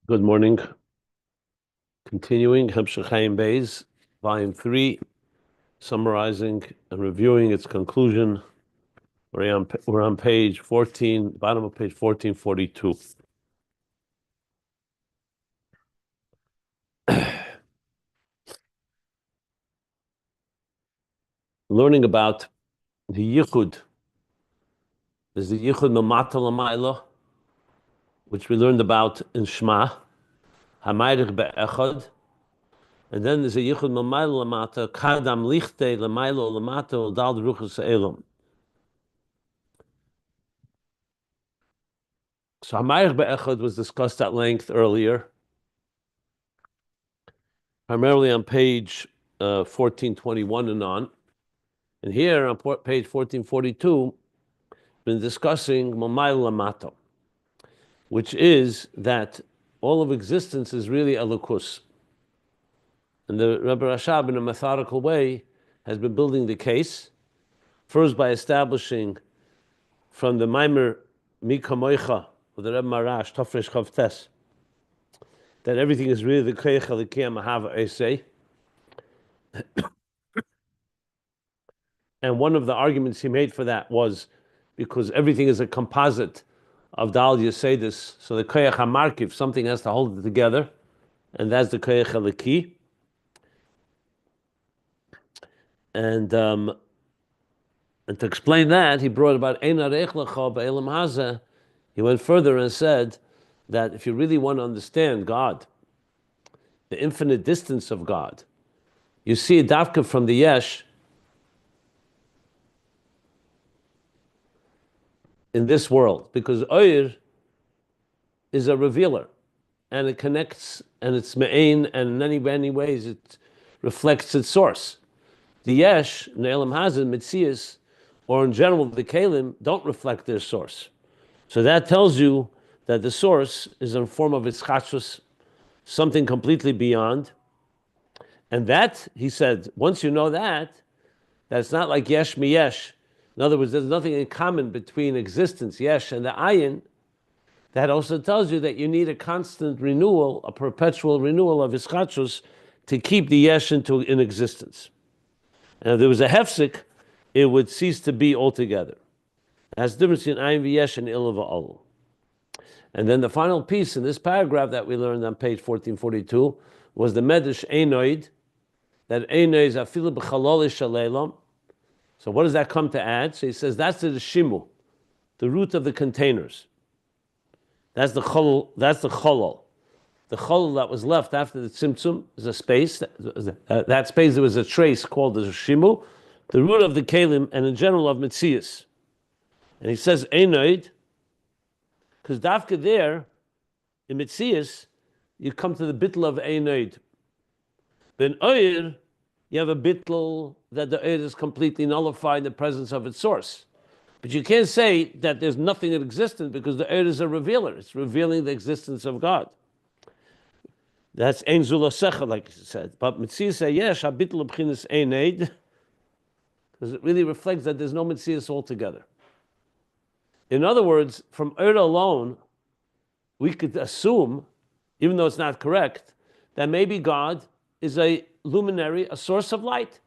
Good morning. Continuing Ayin Beis, Volume 3, summarizing and reviewing its conclusion. We're on page 14, bottom of page 1442. Learning about the Yichud. There's the Yichud Mamata Lamayla, which we learned about in Shema, Hamayrik Be'echad. And then there's a Yichud Mamayla Lamata, Kadam Lichte Lamayla Lamata, Dal Ruchas Elam. So Hamayrik Be'echad was discussed at length earlier, primarily on page 1421 and on. And here on page 1442, been discussing Mamayl Lamato, which is that all of existence is really Elokus. And the Rebbe Rashab, in a methodical way, has been building the case, first by establishing from the Maimer Mika Moicha, or the Rebbe Marash, Tafresh Chavtes, that everything is really the Koyach Elikiyah Mahava Esei. And one of the arguments he made for that was because everything is a composite of Dal Yesedis, so the Koyach HaMarkiv, something has to hold it together, and that's the Koyach Eliki. And to explain that, he brought about Ein Arech Lecha Be'elam Hazeh. He went further and said that if you really want to understand God, the infinite distance of God, you see a dafka from the Yesh in this world, because Ohr is a revealer, and it connects, and it's me'ain, and in many ways it reflects its source. The Yesh, Ne'elam Hazeh, Mitzias, or in general the Kalim, don't reflect their source. So that tells you that the source is in the form of its chachus, something completely beyond. And that, he said, once you know that, that's not like Yesh mi Yesh. In other words, there's nothing in common between existence, Yesh, and the Ayin. That also tells you that you need a constant renewal, a perpetual renewal of his chachus to keep the Yesh in existence. And if there was a hefsek, it would cease to be altogether. That's the difference between Ayin Yesh and Ilah V'Ol. And then the final piece in this paragraph that we learned on page 1442 was the Medrash Einoid, that Einoid is afilu b'chalol shaleilam. So what does that come to add? So he says that's the shimu, the root of the containers. That's the cholol. That's the cholol. The cholol that was left after the tzimtzum is a space. That space there was a trace called the shimu, the root of the kelim, and in general of mitzias. And he says einoid, because dafka there in mitzias you come to the bittul of einoid. But in oir you have a bittul that the oir is completely nullified in the presence of its source. But you can't say that there's nothing in existence because the oir is a revealer. It's revealing the existence of God. That's ein zulasecha, like he said. But mitzias yesh habittul b'chinas einoid, because it really reflects that there's no mitzias altogether. In other words, from oir alone, we could assume, even though it's not correct, that maybe God is a luminary, a source of light.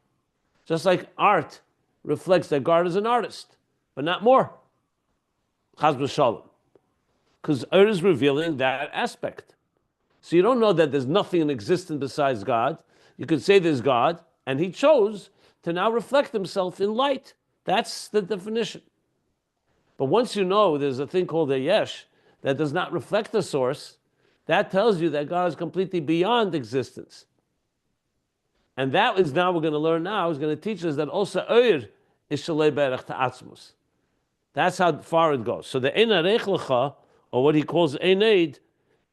Just like art reflects that God is an artist, but not more. Chaz v'shalom. Because Ohr is revealing that aspect. So you don't know that there's nothing in existence besides God. You could say there's God, and he chose to now reflect himself in light. That's the definition. But once you know there's a thing called a Yesh that does not reflect the source, that tells you that God is completely beyond existence. And that is now we're going to learn now, is going to teach us that also Ohr is Shalei Berech to Atzmus. That's how far it goes. So the Ein Arech Lecha, or what he calls Einoid,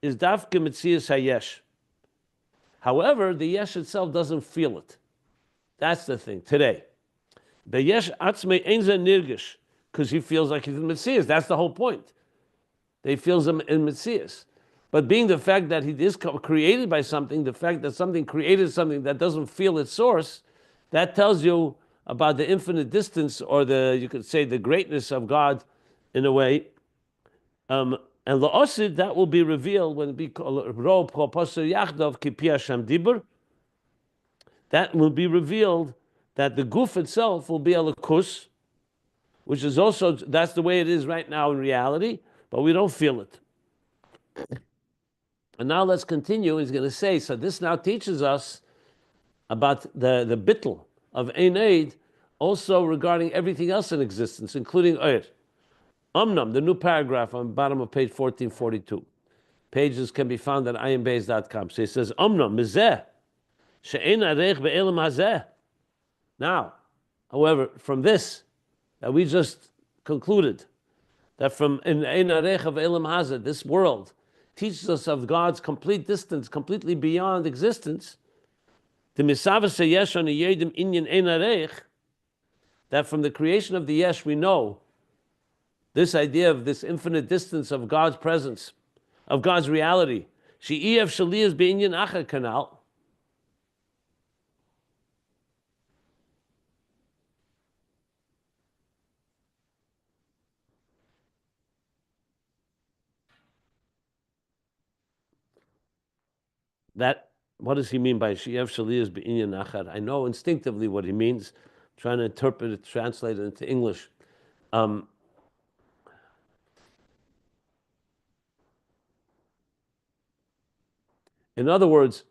is Dafke Mitzias HaYesh. However, the Yesh itself doesn't feel it. That's the thing, today. The Yesh Atzmei Ein Ze Nirgish, because he feels like he's in Mitzias. That's the whole point. He feels him in Mitzias. But being the fact that he is created by something, the fact that something created something that doesn't feel its source, that tells you about the infinite distance, or you could say the greatness of God in a way. And la'osid, that will be revealed when it be ro poser yachdav kipi Hashem dibur. That will be revealed that the guf itself will be a lakus, which is also, that's the way it is right now in reality, but we don't feel it. And now let's continue. He's going to say, so this now teaches us about the bittul of Ein Eid, also regarding everything else in existence, including Ohr. Omnam, the new paragraph on the bottom of page 1442. Pages can be found at ayinbeis.com. So he says, Omnam, mizeh, she'ein arech be'elam hazeh. Now, however, from this, that we just concluded, that from in ein arech of elam hazeh, this world, teaches us of God's complete distance, completely beyond existence, the misavas yesh on yedim inyan ein arech, that from the creation of the Yesh we know this idea of this infinite distance of God's presence, of God's reality. She'iev shaliyas be'inyan acher kanal. That, what does he mean by she'iev shaliyas be'inyan acher? I know instinctively what he means. I'm trying to interpret it, translate it into English. In other words,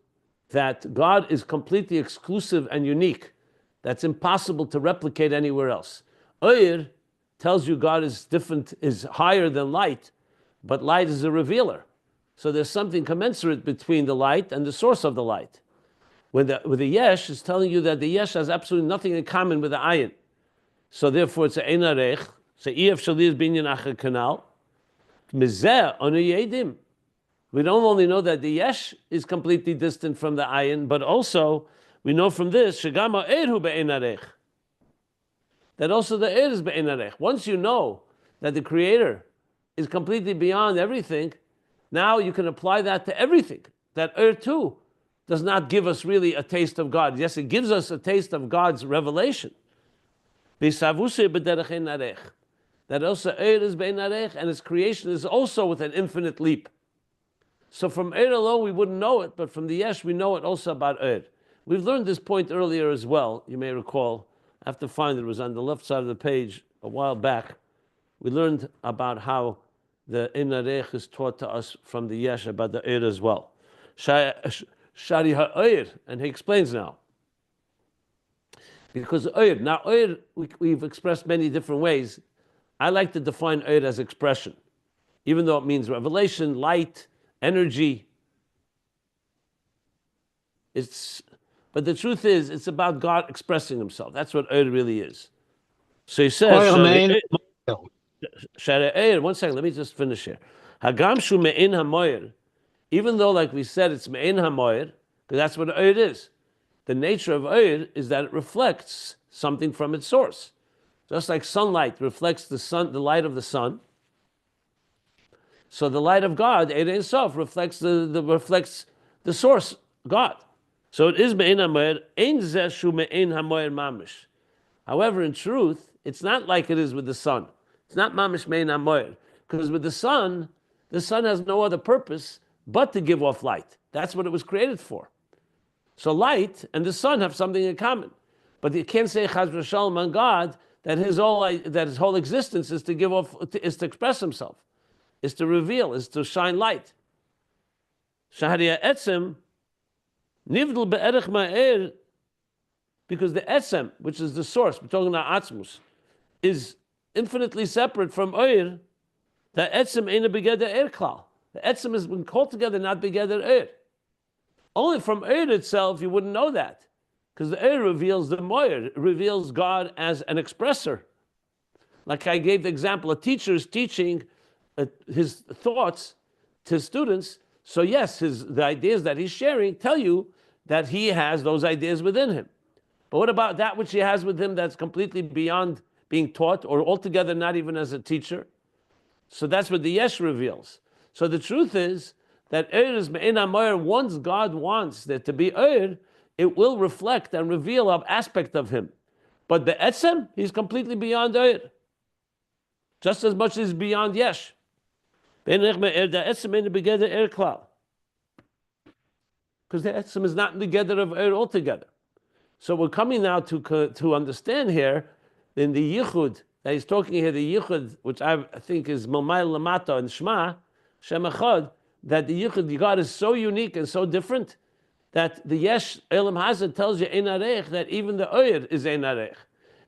that God is completely exclusive and unique. That's impossible to replicate anywhere else. Ohr tells you God is different, is higher than light, but light is a revealer. So there's something commensurate between the light and the source of the light. With the Yesh, is telling you that the Yesh has absolutely nothing in common with the Ayin. So therefore it's ein arech. So ef shalir binyan acher kanal. Mizeh onu yedim. We don't only know that the Yesh is completely distant from the Ayin, but also we know from this shegama erhu be'ein arech, that also the Ohr is be'ein arech. Once you know that the Creator is completely beyond everything, now you can apply that to everything. That Ohr too does not give us really a taste of God. Yes, it gives us a taste of God's revelation. That also Ohr is be'ein arech, and its creation is also with an infinite leap. So from Ohr alone we wouldn't know it, but from the Yesh we know it also about Ohr. We've learned this point earlier as well, you may recall. I have to find it, it was on the left side of the page a while back. We learned about how the Ein Arech is taught to us from the Yesh about the Ohr as well. Shari ha'Ohr, and he explains now. Because Ohr, now Ohr, we've expressed many different ways. I like to define Ohr as expression, even though it means revelation, light, energy. But the truth is, it's about God expressing himself. That's what Ohr really is. So he says, one second, let me just finish here. Hagam shu me'in hamoyer, even though, like we said, it's me'in hamoyer, because that's what Ohr is. The nature of Ohr is that it reflects something from its source. Just like sunlight reflects the sun, the light of the sun. So the light of God, Ein Ein Sof, reflects the source, God. So it is me'in hamoyer, ein zeh shu me'in hamoyer mamish. However, in truth, it's not like it is with the sun. It's not mamish me'in hamoyer, because with the sun has no other purpose but to give off light. That's what it was created for. So light and the sun have something in common, but you can't say chas v'shalom on God that his whole existence is to give off, is to express himself, is to reveal, is to shine light. Shahariya etzem nivdul be'erech ma'er, because the etzem, which is the source, we're talking about Atzmus, is infinitely separate from Ohr. The etzem ain't a begeder Ohr klal. The etzem has been called together, not begeder Ohr. Only from Ohr itself you wouldn't know that, because the Ohr reveals the Maor, reveals God as an expresser. Like I gave the example, a teacher is teaching his thoughts to students. So yes, the ideas that he's sharing tell you that he has those ideas within him. But what about that which he has with him that's completely beyond being taught, or altogether not even as a teacher? So that's what the Yesh reveals. So the truth is that Ohr is me'in hamoyer. Once God wants there to be Ohr, it will reflect and reveal an aspect of him. But the etzem, he's completely beyond Ohr, just as much as beyond Yesh. Because the etzem is not in the gather of Ohr altogether. So we're coming now to understand here in the yichud that he's talking here, the yichud, which I think is Momayl Lamata and Shema, Shem Echad, that the yichud, the God is so unique and so different that the Yesh Elam Hazard tells you Ein Arech, that even the Ohr is Ein Arech,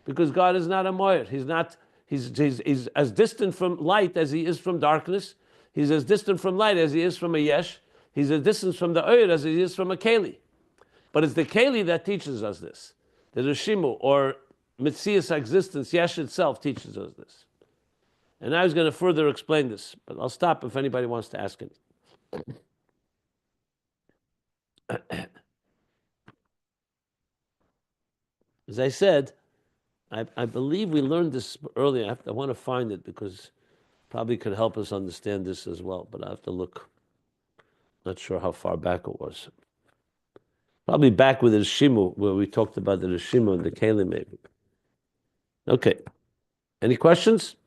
because God is not a Maor. He's as distant from light as he is from darkness. He's as distant from light as he is from a Yesh. He's as distant from the Ohr as he is from a Keli. But it's the Keli that teaches us this. The Rishimu, or Metzias existence, Yesh itself teaches us this. And I was going to further explain this, but I'll stop if anybody wants to ask anything. As I said, I believe we learned this earlier. I want to find it because probably could help us understand this as well, but I have to look. Not sure how far back it was. Probably back with the Rishimu, where we talked about the Rishimu and the Keli maybe. Okay. Any questions?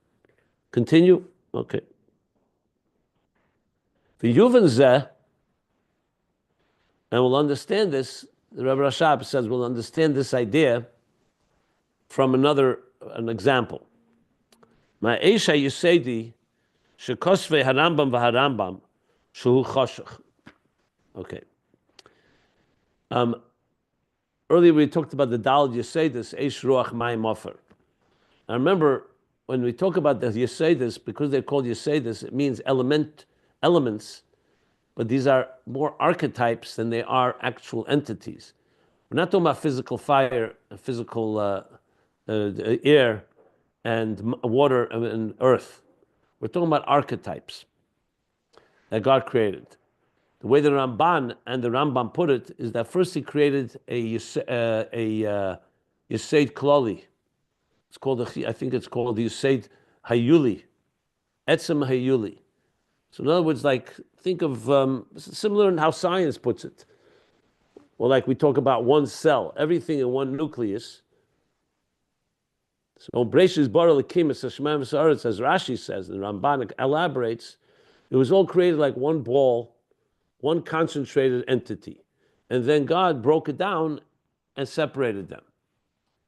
Continue? Okay. The Yuvan Zeh, and we'll understand this, the Rebbe Rashab says we'll understand this idea from an example. Ma'esha Yisedi shekosvei harambam v'harambam shuhu choshech. Okay. Earlier we talked about the Dal Yesedis, Eish Ruach Mayim Ofer. I remember when we talk about the Yesedis, because they're called Yesedis, it means elements, but these are more archetypes than they are actual entities. We're not talking about physical fire, physical air, and water and earth. We're talking about archetypes that God created. The way the Ramban and the Rambam put it is that first he created a Yesed Klali. It's called, I think it's called the Yesed Hayuli, Etzem Hayuli. So in other words, like, think of, similar in how science puts it. Well, like we talk about one cell, everything in one nucleus. So Breshis Bara Lekimis Hashemam V'Sa'aretz, as Rashi says, and Ramban elaborates, it was all created like one ball, one concentrated entity. And then God broke it down and separated them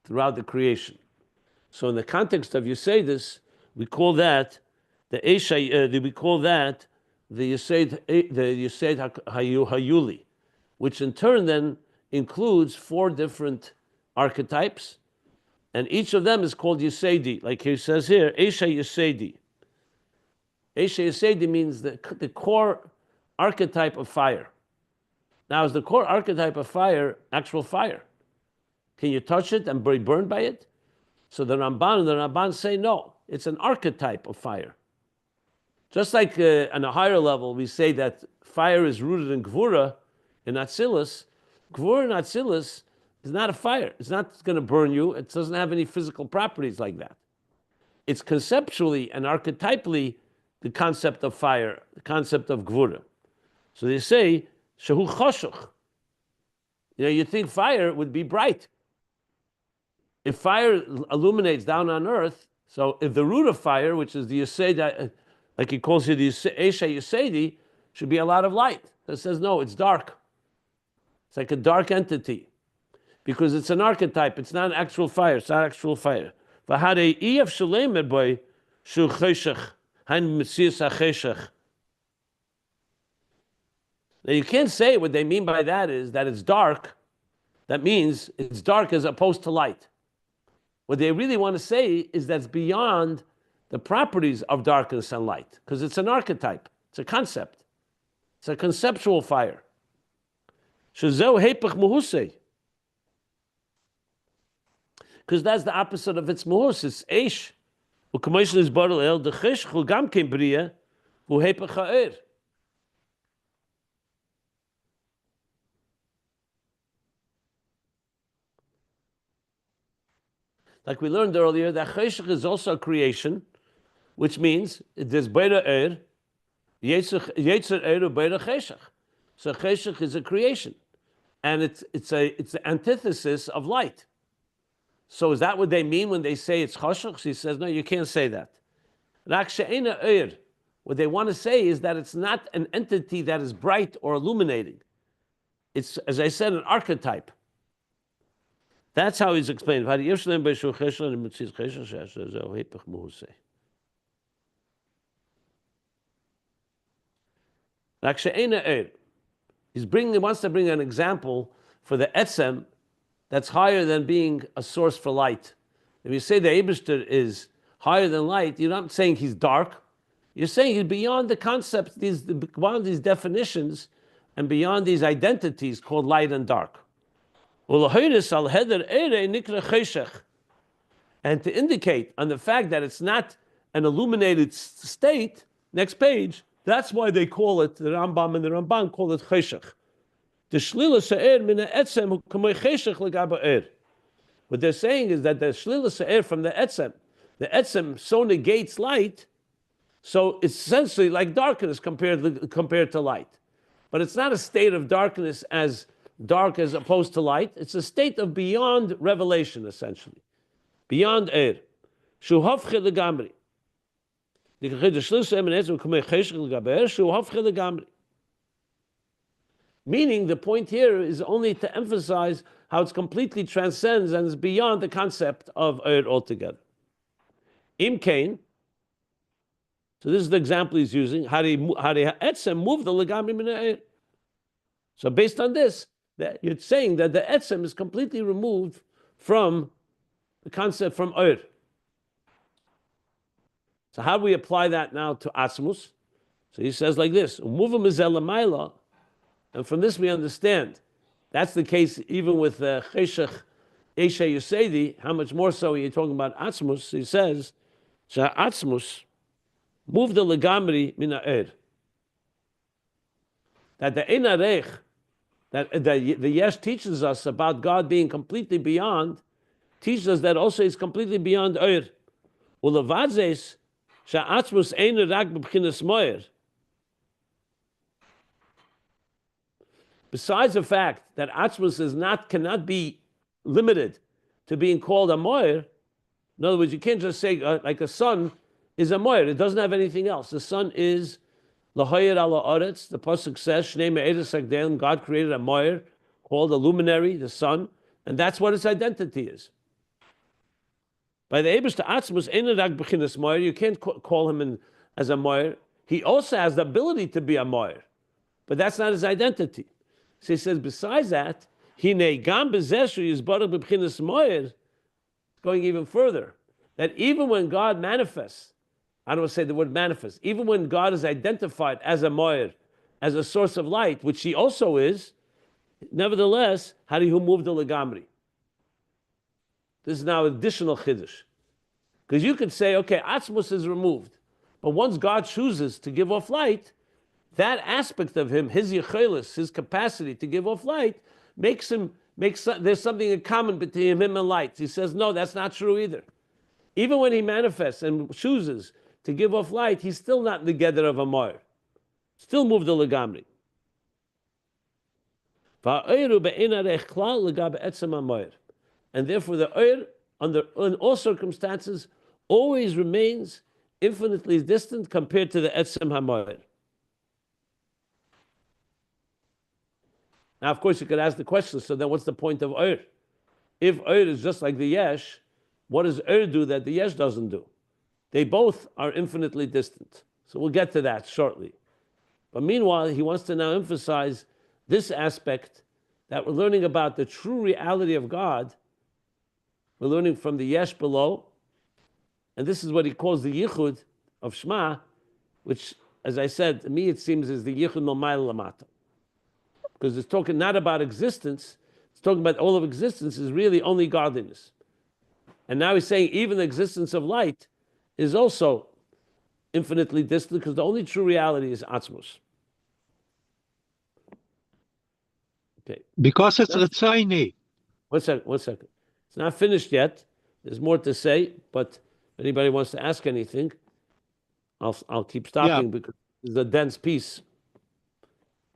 throughout the creation. So in the context of Yesedis, we call that the Yesed Hayuli, which in turn then includes 4 different archetypes, and each of them is called Yesedi. Like he says here, Esha Yesedi. Esha Yesedi means the core archetype of fire. Now, is the core archetype of fire actual fire? Can you touch it and be burned by it? So the Ramban and the Ramban say no, it's an archetype of fire. Just like on a higher level, we say that fire is rooted in Gvura, in Atzilus. Gvura and Atzilus is not a fire. It's not going to burn you. It doesn't have any physical properties like that. It's conceptually and archetypally the concept of fire, the concept of Gvura. So they say, Shehu Choshech. You think fire would be bright. If fire illuminates down on earth, so if the root of fire, which is the Yesed, like he calls it the Esha Yesedi, should be a lot of light. It says, no, it's dark. It's like a dark entity. Because it's an archetype, it's not an actual fire, it's not actual fire. Now you can't say what they mean by that is that it's dark. That means it's dark as opposed to light. What they really want to say is that's beyond the properties of darkness and light, because it's an archetype, it's a concept, it's a conceptual fire. Because that's the opposite of its muhus. It's eish. Like we learned earlier, that cheshach is also a creation, which means there's beira er, yetzer er beira cheshach. So cheshach is a creation, and it's the antithesis of light. So is that what they mean when they say it's choshech? He says, no, you can't say that. Rak she'ena er, What they want to say is that it's not an entity that is bright or illuminating. It's, as I said, an archetype. That's how he's explained. He wants to bring an example for the etzem that's higher than being a source for light. If you say the Eibishter is higher than light, you're not saying he's dark. You're saying he's beyond the concepts, beyond these definitions, and beyond these identities called light and dark. And to indicate on the fact that it's not an illuminated state, next page, that's why they call it, the Rambam and the Ramban call it cheshech. What they're saying is that the shlila se'er from the etzem so negates light, so it's essentially like darkness compared to light. But it's not a state of darkness as dark as opposed to light. It's a state of beyond revelation, essentially. Beyond air. Meaning the point here is only to emphasize how it's completely transcends and is beyond the concept of air altogether. Im kain. So this is the example he's using. How do etzem move the legamri min ha'er? So based on this, that you're saying that the etzem is completely removed from the concept from air. So how do we apply that now to Atzmus? So he says like this: and from this we understand that's the case even with Cheshech Eshe Yosedi. How much more so are you talking about Atzmus? He says, Atzmus move the legamri min ha'er. That the Ein Arech, that the Yesh teaches us about God being completely beyond, teaches us that also He's completely beyond air. Ulevadzes she'atzmus ein rak b'bchinas moer. Besides the fact that Atzmus cannot be limited to being called a moer, in other words, you can't just say like a sun is a moer. It doesn't have anything else. The sun is lahoyer ala oretz. The pasuk says, Shnei me'edes hagdelim. God created a moer called a luminary, the sun, and that's what its identity is. By the Eibush to Atzmus, ein rak b'chinas moer. You can't call him as a moer. He also has the ability to be a moer, but that's not his identity. So he says, besides that, Hine gam bezeshu yizbarach b'bchinas moer, going even further, that even when God manifests, I don't want to say the word manifest, even when God is identified as a moer, as a source of light, which He also is, nevertheless, how do you move the legamri? This is now additional chiddush, because you could say, okay, Atzmus is removed, but once God chooses to give off light, that aspect of him, his yechelis, his capacity to give off light, there's something in common between him and light. He says, no, that's not true either. Even when he manifests and chooses to give off light, he's still not in the gather of a Maor. Still move the legamri. And therefore the Ohr, in all circumstances, always remains infinitely distant compared to the etzem hamoer. Now, of course, you could ask the question, so then what's the point of Ohr? If Ohr is just like the Yesh, what does Ohr do that the Yesh doesn't do? They both are infinitely distant. So we'll get to that shortly. But meanwhile, he wants to now emphasize this aspect that we're learning about the true reality of God. We're learning from the Yesh below. And this is what he calls the Yichud of Shema, which, as I said, to me it seems is the Yichud Nomayel Lamata. Because it's talking not about existence, it's talking about all of existence is really only godliness. And now he's saying even the existence of light is also infinitely distant because the only true reality is Atzmus. Okay. Because it's Ritzaini. One second. It's not finished yet. There's more to say, but if anybody wants to ask anything, I'll keep stopping because it's a dense piece.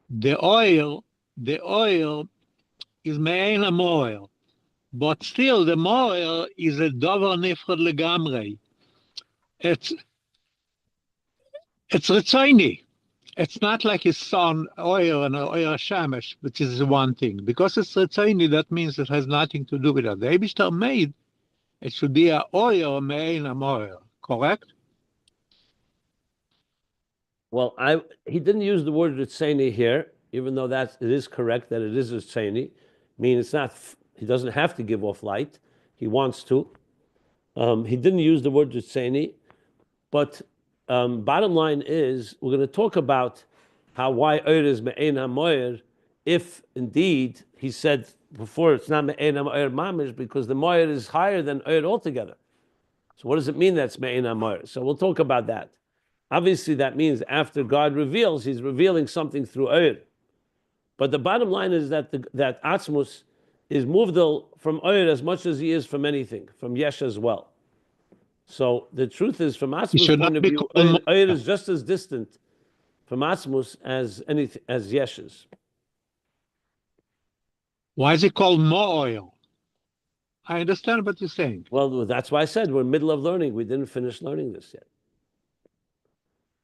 The oil is main a moil, but still the moil is a dover nifrod legamrei. It's It's Ritzaini. It's not like his son, Oyer and Oyer Shamesh, which is one thing. Because it's Ritzaini, that means it has nothing to do with it. The Eibishter made, it should be a Oyer Me'ein Amoyer, correct? Well, he didn't use the word Ritzeni here, even though it is correct that it is Ritzeni. I mean, it's not. He doesn't have to give off light. He wants to. He didn't use the word Ritzeni, but bottom line is we're going to talk about why Oyer is Me'ein HaMoyer, if indeed he said before it's not Me'ein HaMoyer Mamish, because the Moyer is higher than Oyer altogether. So what does it mean that's Me'ein HaMoyer? So we'll talk about that. Obviously, that means after God reveals, he's revealing something through Oyer. But the bottom line is that that Atzmus is movdal from Oyer as much as he is from anything, from Yesh as well. So the truth is, from Atzmus' point of view, Oyer is just as distant from Atzmus as Yesh is. Why is it called Maor? I understand what you're saying. Well, that's why I said we're in the middle of learning. We didn't finish learning this yet.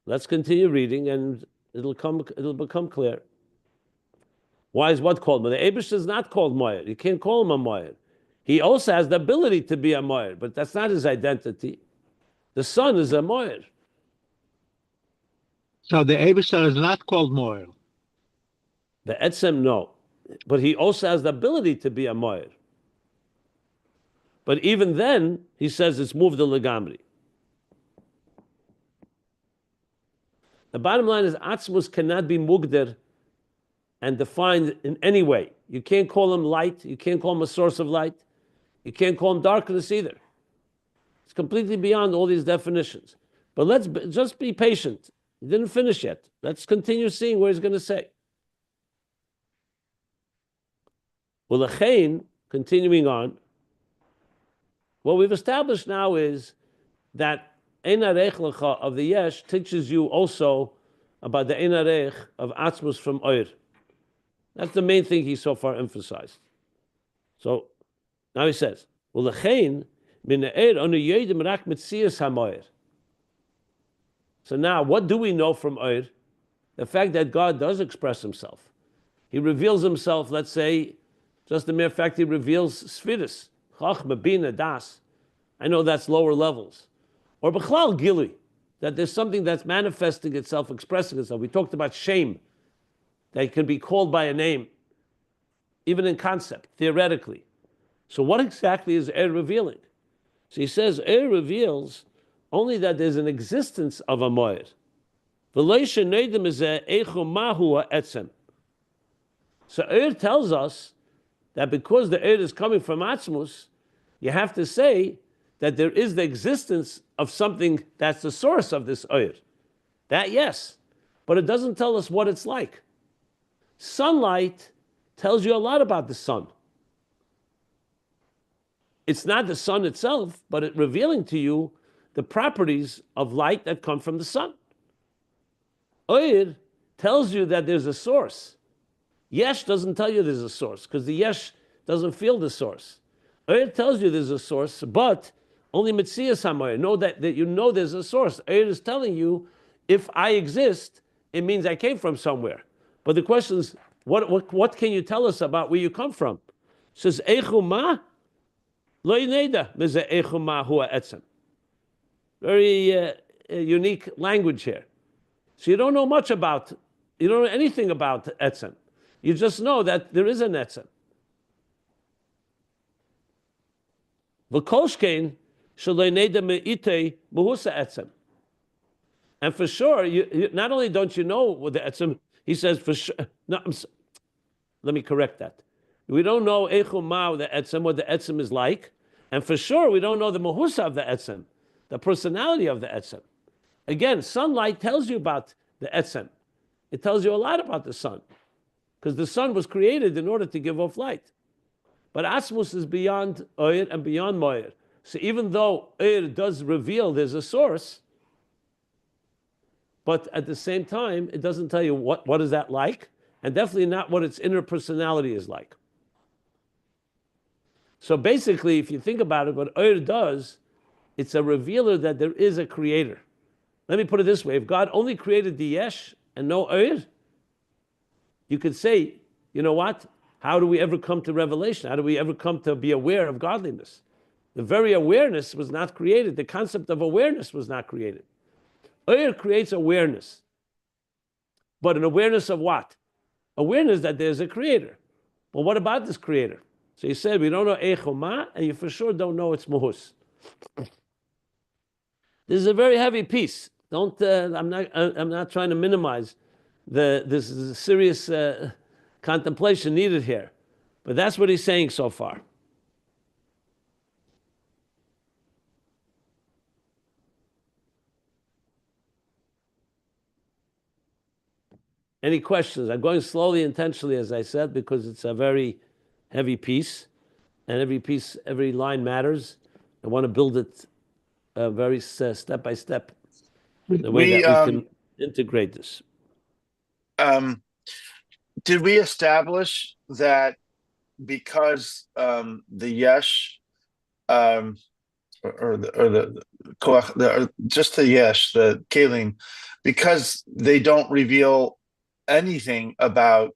Let's continue reading, and it'll become clear. Why is what called? But the Eibush is not called Moyer. You can't call him a Moyer. He also has the ability to be a Moyer, but that's not his identity. The Son is a Moyer. So the Eibishter is not called Maor. The Etzem, no. But he also has the ability to be a Moyer. But even then, he says it's moved to Legamri. The bottom line is Atzmus cannot be mugder and defined in any way. You can't call him light. You can't call him a source of light. You can't call him darkness either. It's completely beyond all these definitions. But let's just be patient. He didn't finish yet. Let's continue seeing what he's going to say. Well, Achain, continuing on, what we've established now is that Ein Arech Lecha of the Yesh teaches you also about the Ein Arech of Atzmus from Oyer. That's the main thing he so far emphasized. So now he says, "Well, Lechein min Eir onu yodim rak mitzias haMoyer." So now, what do we know from Oyer? The fact that God does express Himself. He reveals Himself. Let's say, just the mere fact He reveals Sfiris, Chachma, Bina, Das. I know that's lower levels. Or B'chlal Gili, that there's something that's manifesting itself, expressing itself. We talked about shame, that it can be called by a name, even in concept, theoretically. So what exactly is Oyer revealing? So he says Oyer reveals only that there's an existence of a Moyer. So Oyer tells us that because the Oyer is coming from Atzmus, you have to say that there is the existence of something that's the source of this Oyer. That, yes, but it doesn't tell us what it's like. Sunlight tells you a lot about the sun. It's not the sun itself, but it's revealing to you the properties of light that come from the sun. Oyer tells you that there's a source. Yesh doesn't tell you there's a source, because the Yesh doesn't feel the source. Oyer tells you there's a source, but only Metzias HaMoyer. Know that you know there's a source. Oyer is telling you, if I exist, it means I came from somewhere. But the question is, what can you tell us about where you come from? It says, Eichu ma? Lo yineda mize eichu ma hua etzem. Very unique language here. So you don't know much about, you don't know anything about etzem. You just know that there is an etzem. V'kolshkein shalei neda me'itei muhusa etzem. And for sure, you not only don't you know what the etzem, he says for sure. No, let me correct that. We don't know eichu ma the etzem, what the etzem is like, and for sure we don't know the muhusa of the etzem, the personality of the etzem. Again, sunlight tells you about the etzem. It tells you a lot about the sun, because the sun was created in order to give off light. But Atzmus is beyond Oyer and beyond Moyer. So even though Oyer does reveal there's a source, but at the same time, it doesn't tell you what is that like, and definitely not what its inner personality is like. So basically, if you think about it, what Oyer does, it's a revealer that there is a creator. let me put it this way. If God only created the Yesh and no Ohr, you could say, you know what? How do we ever come to revelation? How do we ever come to be aware of godliness? The very awareness was not created. The concept of awareness was not created. Ohr creates awareness. But an awareness of what? Awareness that there's a creator. Well, what about this creator? So he said, we don't know Eichoma, and you for sure don't know its Muhus. This is a very heavy piece. Don't. I'm not trying to minimize this is a serious contemplation needed here, but that's what he's saying so far. Any questions? I'm going slowly, intentionally, as I said, because it's a very heavy piece, and every line matters. I want to build it very step by step, the way that we can integrate this. Did we establish that because the Yesh, or just the Yesh, the Kalim, because they don't reveal anything about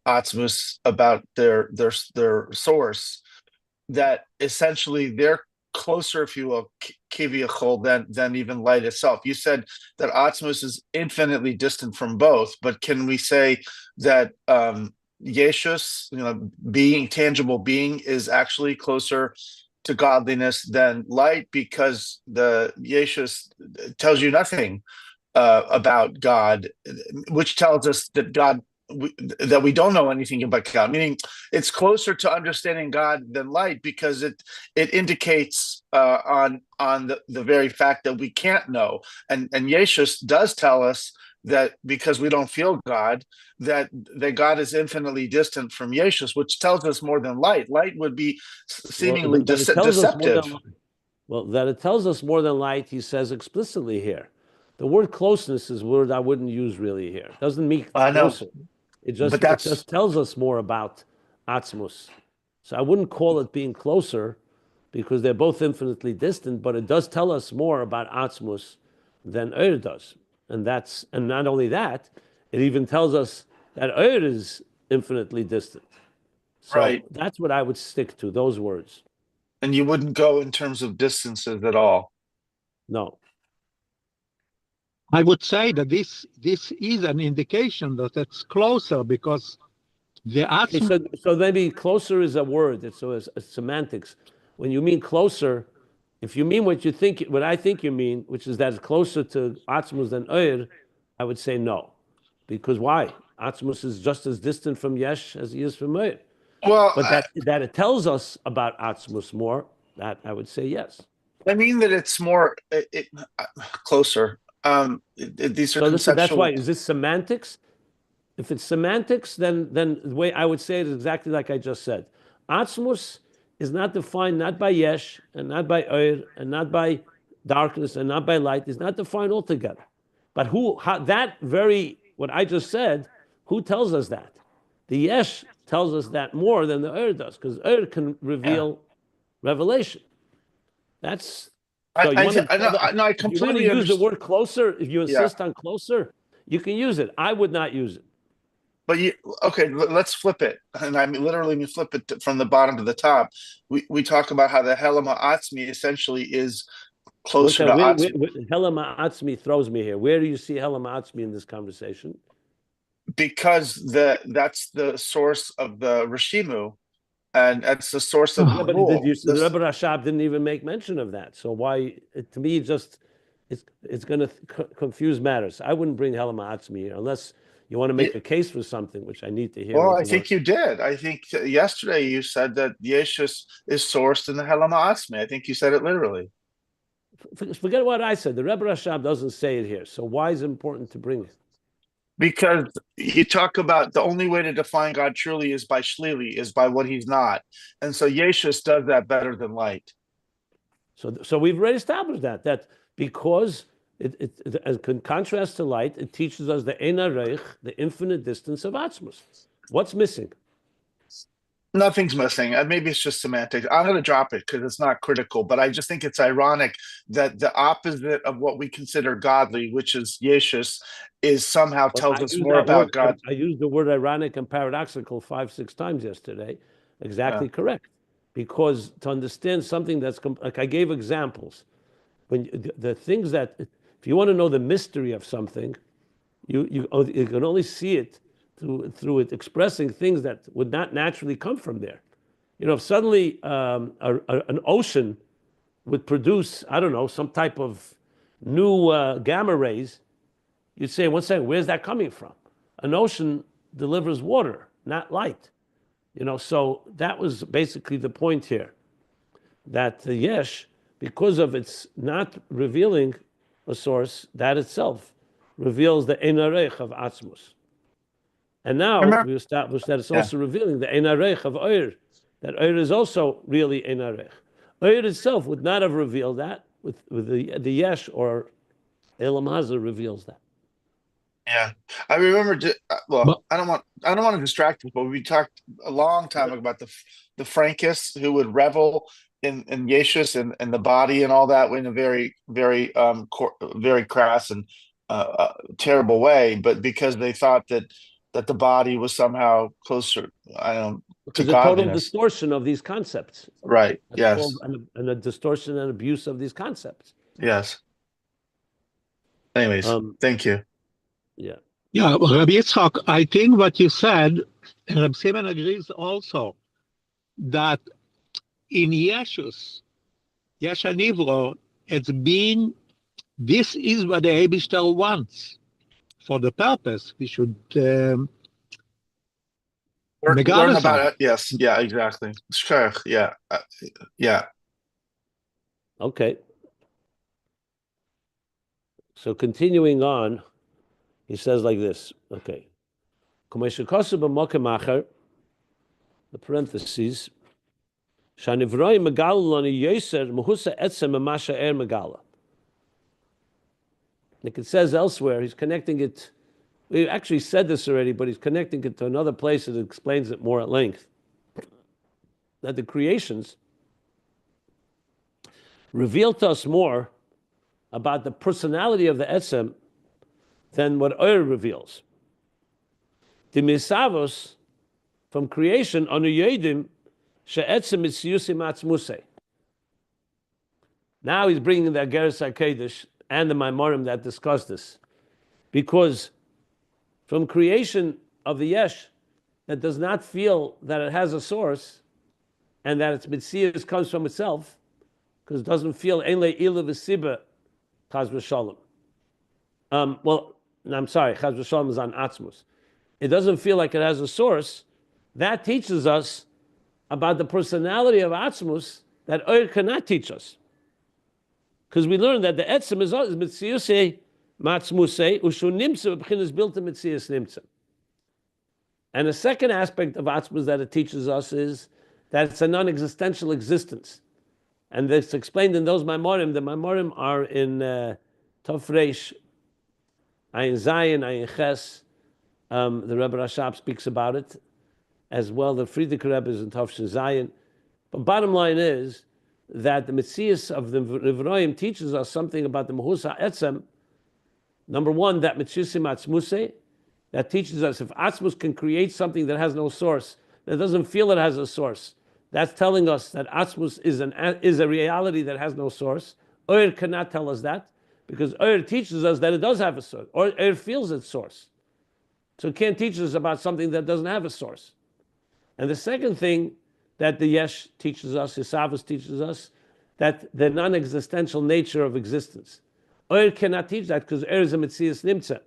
Atzmus, about their source, that essentially they're closer, if you will, kiviyachol, than even light itself? You said that Atzmus is infinitely distant from both, but can we say that Yeshus, being, tangible being, is actually closer to godliness than light, because the Yeshus tells you nothing about God, which tells us that that we don't know anything about God, meaning it's closer to understanding God than light, because it indicates on the very fact that we can't know. And Yeshus does tell us that because we don't feel God, that God is infinitely distant from Yeshus, which tells us more than light. Light would be seemingly deceptive. Well, that it tells us more than light, he says explicitly here. The word closeness is a word I wouldn't use really here. It doesn't mean closer. It just tells us more about Atzmus. So I wouldn't call it being closer, because they're both infinitely distant, but it does tell us more about Atzmus than Ohr does. And not only that, it even tells us that Ohr is infinitely distant. So that's what I would stick to, those words. And you wouldn't go in terms of distances at all? No. I would say that this is an indication that it's closer, because the Atzmus... So maybe closer is a word. It's semantics. When you mean closer, if you mean what I think you mean, which is that it's closer to Atzmus than Ohr, I would say no. Because why? Atzmus is just as distant from Yesh as he is from Ohr. Well, but that it tells us about Atzmus more, that I would say yes. I mean that it's more closer. These are conceptual. That's why. Is this semantics? If it's semantics, then the way I would say it is exactly like I just said. Atzmus is not defined not by Yesh and not by Ohr and not by darkness and not by light. It's not defined altogether. But what I just said, who tells us that? The Yesh tells us that more than the Ohr does, because Ohr can reveal revelation. That's... So I completely you want to use the word closer, if you insist on closer, you can use it. I would not use it. But let's flip it. And I mean, literally, we flip it from the bottom to the top. We talk about how the Helama Atzmi essentially is closer to Atzmi. Helama Atzmi throws me here. Where do you see Helama Atzmi in this conversation? Because that's the source of the Rishimu. And that's the source of but the Rebbe Rashab didn't even make mention of that. So why, to me, it's going to confuse matters. I wouldn't bring Helama Atzmi here unless you want to make a case for something, which I need to hear. Well, I think you did. I think yesterday you said that Yesh is sourced in the Helama Atzmi. I think you said it literally. Forget what I said. The Rebbe Rashab doesn't say it here. So why is it important to bring it? Because you talk about the only way to define God truly is by shlili, is by what he's not. And so Yeshus does that better than light. So we've already established that because in contrast to light, it teaches us the Ein Reich, the infinite distance of Atzmus. What's missing? Nothing's missing. Maybe it's just semantics. I'm going to drop it because it's not critical, but I just think it's ironic that the opposite of what we consider godly, which is Yeshus, is somehow tells us more about God. I used the word ironic and paradoxical 5-6 times yesterday. Exactly correct. Because to understand something that's like I gave examples, when the things that, if you want to know the mystery of something, you can only see it through it expressing things that would not naturally come from there. If suddenly an ocean would produce, I don't know, some type of new gamma rays, you'd say, one second, where's that coming from? An ocean delivers water, not light. So that was basically the point here, that the Yesh, because of its not revealing a source, that itself reveals the Ein Arech of Atzmus. And now we established that it's also revealing the Ein Arech of Ohr, that Ohr is also really Ein Arech. Ohr itself would not have revealed that, with the Yesh or Elam Hazah reveals that. Yeah, I remember. Well, I don't want to distract people. We talked a long time about the Frankists who would revel in Yeshus and the body and all that in a very very very crass and terrible way, but because they thought that the body was somehow closer, to There's a total distortion of these concepts. Right. That's yes. and a distortion and abuse of these concepts. Yes. Anyways, thank you. Yeah. Yeah, Rabbi Yitzchak, I think what you said, and Rabbi Simon agrees also, that in Yeshus, Yesh Nivro, it's been, this is what the Eibishter wants. For the purpose, we should learn about it. Yes, yeah, exactly. Sure, yeah, yeah. Okay. So continuing on, he says like this. Okay. The parentheses. Like it says elsewhere, he's connecting it. We actually said this already, but he's connecting it to another place that explains it more at length. That the creations reveal to us more about the personality of the Etzem than what Ohr reveals. The Misavos from creation anu yodim she'etzem mitziyusim atzmusei. Now he's bringing the Ageres HaKodesh and the Maimorim that discuss this, because from creation of the Yesh that does not feel that it has a source and that its mitziyus comes from itself, because it doesn't feel ein le'ila v'siba chaz v'shalom. Well, I'm sorry, chaz v'shalom is on Atzmus. It doesn't feel like it has a source. That teaches us about the personality of Atzmus that Ohr cannot teach us. Because we learned that the Etzem is mitziyusei matzmusei ushu nimtza b'chinas bilta mitziyus nimtza. And the second aspect of Atzmus that it teaches us is that it's a non-existential existence. And it's explained in those Maimorim. The Maimorim are in Tofreish, Ayin Zayin, Ayin Ches. The Rebbe Rashab speaks about it as well. The Frierdiker Rebbe is in Tofshin Zayin. But bottom line is that the Metzias of the Rivroim teaches us something about the Mahus HaEtzem. Number one, that Metziusim Atzmusei, that teaches us if Atzmus can create something that has no source, that doesn't feel it has a source, that's telling us that Atzmus is a reality that has no source. Ohr cannot tell us that, because Ohr teaches us that it does have a source, or Ohr feels its source. So it can't teach us about something that doesn't have a source. And the second thing that the Yesh teaches us, Hisavos teaches us, that the non-existential nature of existence. Ohr cannot teach that because Ohr is a Metzias Nimtza.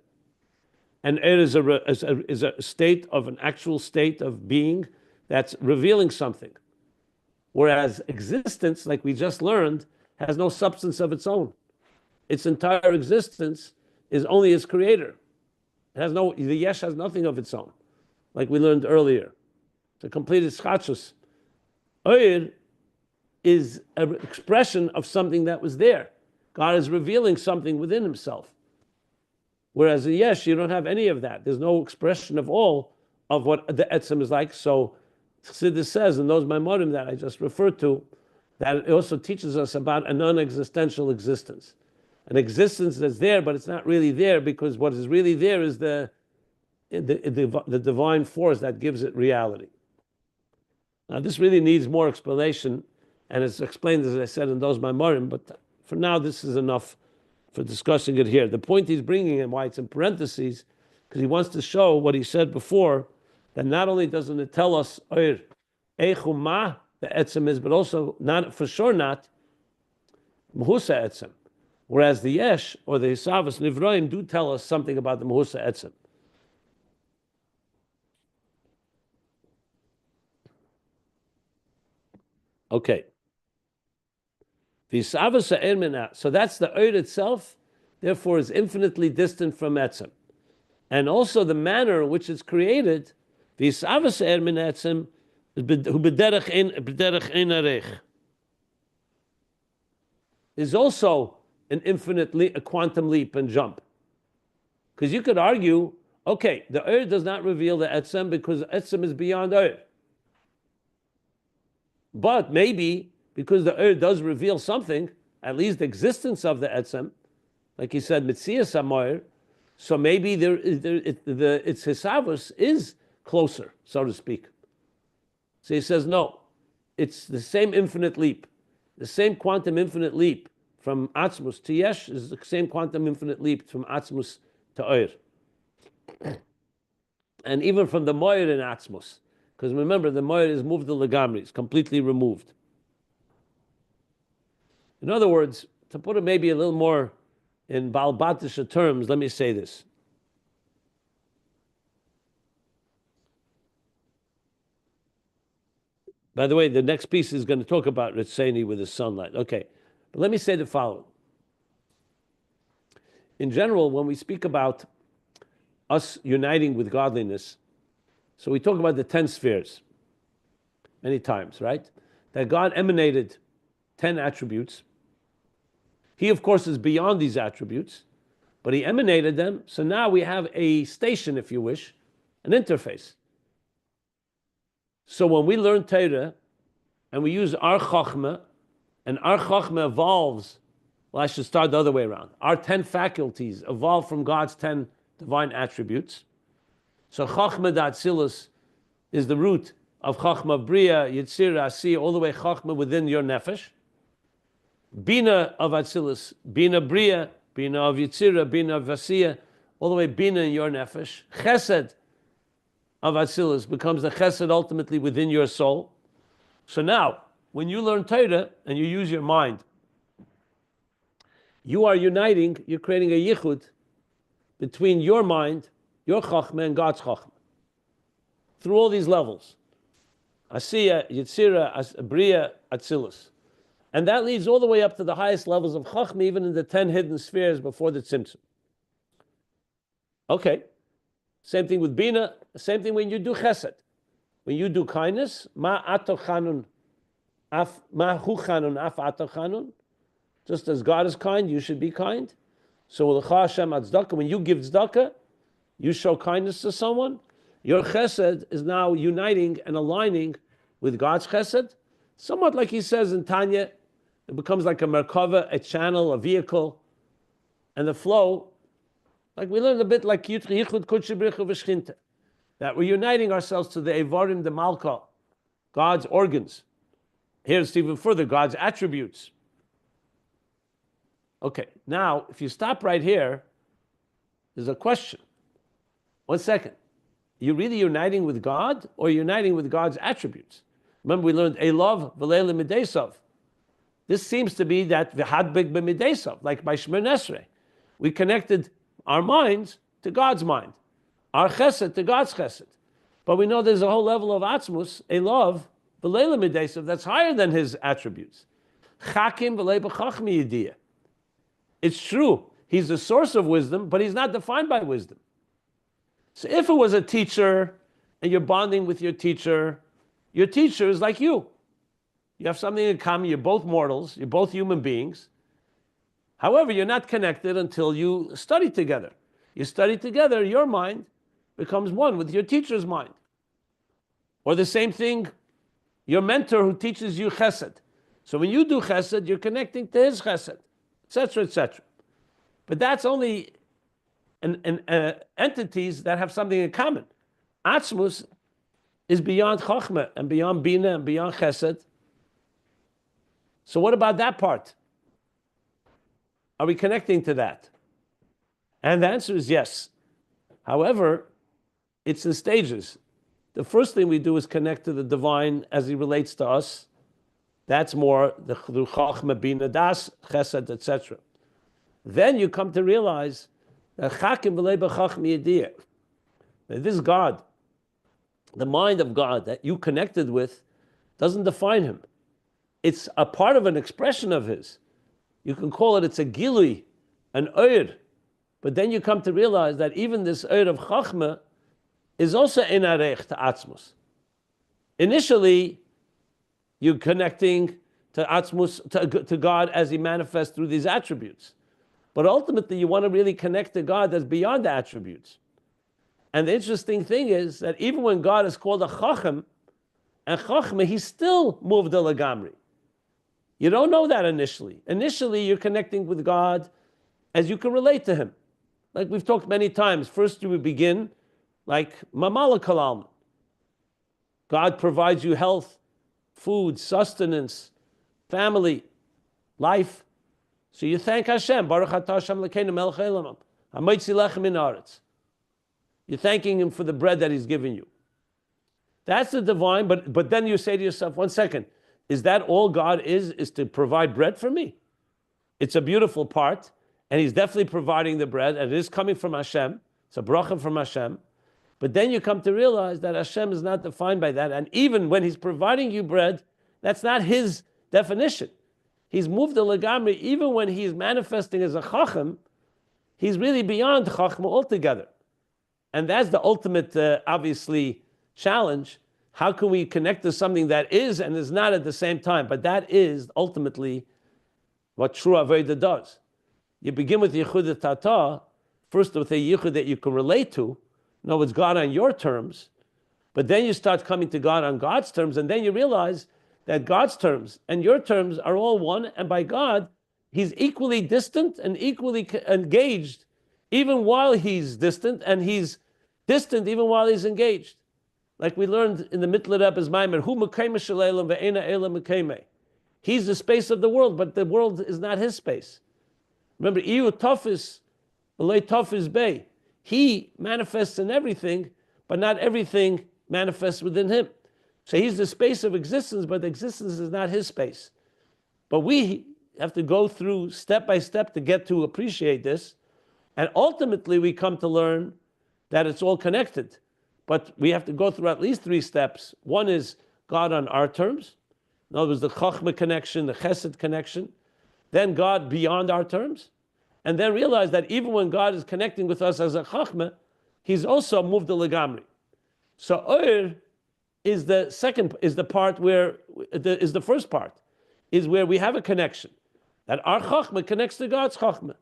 And Ohr is a state of an actual state of being that's revealing something. Whereas existence, like we just learned, has no substance of its own. Its entire existence is only its creator. The Yesh has nothing of its own, like we learned earlier. The complete ischachus. Ohr is an expression of something that was there. God is revealing something within himself. Whereas the Yesh, you don't have any of that. There's no expression of all of what the Etzem is like. So Chassidus says in those Maimorim that I just referred to, that it also teaches us about a non-existential existence. An existence that's there, but it's not really there, because what is really there is the divine force that gives it reality. Now this really needs more explanation, and it's explained, as I said, in those Maimorim, but for now this is enough for discussing it here. The point he's bringing and why it's in parentheses, because he wants to show what he said before, that not only doesn't it tell us Eichu Ma the etzem is, but also not for sure not Mehusa etzem. Whereas the Yesh or the Hisavos Nivroim do tell us something about the Mehusa etzem. Okay. So that's the Ohr itself, therefore is infinitely distant from etzem. And also the manner in which it's created, is also an infinite leap, a quantum leap and jump. Because you could argue, okay, the Ohr does not reveal the etzem because etzem is beyond Ohr. But maybe because the Ohr does reveal something, at least the existence of the etzem, like he said, Mitzias Maor, so maybe its Hisavos is closer, so to speak. So he says, no, it's the same infinite leap, the same quantum infinite leap from Atzmus to Yesh is the same quantum infinite leap from Atzmus to Ohr. And even from the Maor in Atzmus, because remember, the Maor is moved to Legamri, it's completely removed. In other words, to put it maybe a little more in Baal Batisha terms, let me say this. By the way, the next piece is going to talk about Ritzeni with the sunlight. Okay, but let me say the following. In general, when we speak about us uniting with godliness, so we talk about the 10 spheres many times, right? That God emanated 10 attributes. He, of course, is beyond these attributes, but he emanated them. So now we have a station, if you wish, an interface. So when we learn Torah and we use our Chachma, and our Chachma evolves, well, I should start the other way around. Our 10 faculties evolve from God's 10 divine attributes. So Chachma Datzilus is the root of Chachma Bria, Yitzira, Asiya, all the way Chachma within your nefesh. Bina of Atzilus, Bina Bria, Bina of Yitzira, Bina of Asiya, all the way Bina in your nefesh. Chesed of Atzilus becomes the Chesed ultimately within your soul. So now, when you learn Torah and you use your mind, you are uniting, you're creating a yichud between your mind, your Chachma, and God's Chachma. Through all these levels. Asiya, Yitzira, Bria, Atzilus. And that leads all the way up to the highest levels of Chachma, even in the 10 hidden spheres before the Tzimtzum. Okay. Same thing with Bina, same thing when you do Chesed. When you do kindness, ma atochanun, ma hu chanun, af atochanun. Just as God is kind, you should be kind. So l'cha Hashem tzedakah, when you give tzedakah, you show kindness to someone, your Chesed is now uniting and aligning with God's Chesed. Somewhat like he says in Tanya, it becomes like a merkava, a channel, a vehicle, and the flow, like we learned a bit like Yichud Kutshi Bricha V'Shchinta, that we're uniting ourselves to the Evarim, the Malka, God's organs. Here's even further, God's attributes. Okay, now, if you stop right here, there's a question. 1 second. Are you really uniting with God, or uniting with God's attributes? Remember, we learned Elav v'leila midesav. This seems to be that v'hadbek b'midesav, like by Shemir Nesrei. We connected our minds to God's mind, our chesed to God's chesed. But we know there's a whole level of Atzmus, Elav v'leila midesav, that's higher than his attributes. Chakim v'lei b'chachmi yidiyah. It's true, he's the source of wisdom, but he's not defined by wisdom. So if it was a teacher, and you're bonding with your teacher is like you. You have something in common, you're both mortals, you're both human beings. However, you're not connected until you study together. You study together, your mind becomes one with your teacher's mind. Or the same thing, your mentor who teaches you chesed. So when you do chesed, you're connecting to his chesed, etc., etc. But that's only entities that have something in common. Atzmus is beyond chokhmah and beyond bina and beyond chesed. So what about that part? Are we connecting to that? And the answer is yes. However, it's in stages. The first thing we do is connect to the divine as he relates to us. That's more the chokhmah, bina, das, chesed, etc. Then you come to realize that this God, the mind of God that you connected with, doesn't define him. It's a part of an expression of his. You can call it, it's a gilui, an ohr. But then you come to realize that even this ohr of chachma is also inarech to Atzmus. Initially, you're connecting to Atzmus, to God as he manifests through these attributes. But ultimately, you want to really connect to God that's beyond the attributes. And the interesting thing is that even when God is called a chacham, and chachma, he's still moved the lagamri. You don't know that initially. Initially, you're connecting with God as you can relate to him. Like we've talked many times, first you would begin like mamala kalam. God provides you health, food, sustenance, family, life. So you thank Hashem. Baruch atah Hashem Elokeinu melech haolam, hamoitzi lechem min haaretz. You're thanking him for the bread that he's given you. That's the divine, but then you say to yourself, 1 second, is that all God is to provide bread for me? It's a beautiful part, and he's definitely providing the bread, and it is coming from Hashem. It's a bracha from Hashem. But then you come to realize that Hashem is not defined by that, and even when he's providing you bread, that's not his definition. He's moved the legamri, even when he's manifesting as a chacham, he's really beyond chachma altogether. And that's the ultimate, obviously, challenge. How can we connect to something that is and is not at the same time? But that is ultimately what true Avodah does. You begin with Yichud Tata, first with a Yichud that you can relate to, know it's God on your terms, but then you start coming to God on God's terms, and then you realize that God's terms and your terms are all one, and by God, he's equally distant and equally engaged, even while he's distant, and he's distant even while he's engaged. Like we learned in the Mitler Rebbe's Maimer, Hu Mekayme Shaleilam ve'ena Ela Mekayme. He's the space of the world, but the world is not his space. Remember, Iu Tofis, Elei Tofis Bey. He manifests in everything, but not everything manifests within him. So he's the space of existence, but the existence is not his space. But we have to go through step by step to get to appreciate this. And ultimately, we come to learn that it's all connected. But we have to go through at least 3 steps. One is God on our terms. In other words, the Chachma connection, the Chesed connection. Then God beyond our terms. And then realize that even when God is connecting with us as a Chachma, he's also moved the Legamri. So Ohr is the second, is the part where, is the first part, is where we have a connection. That our Chachma connects to God's Chachma.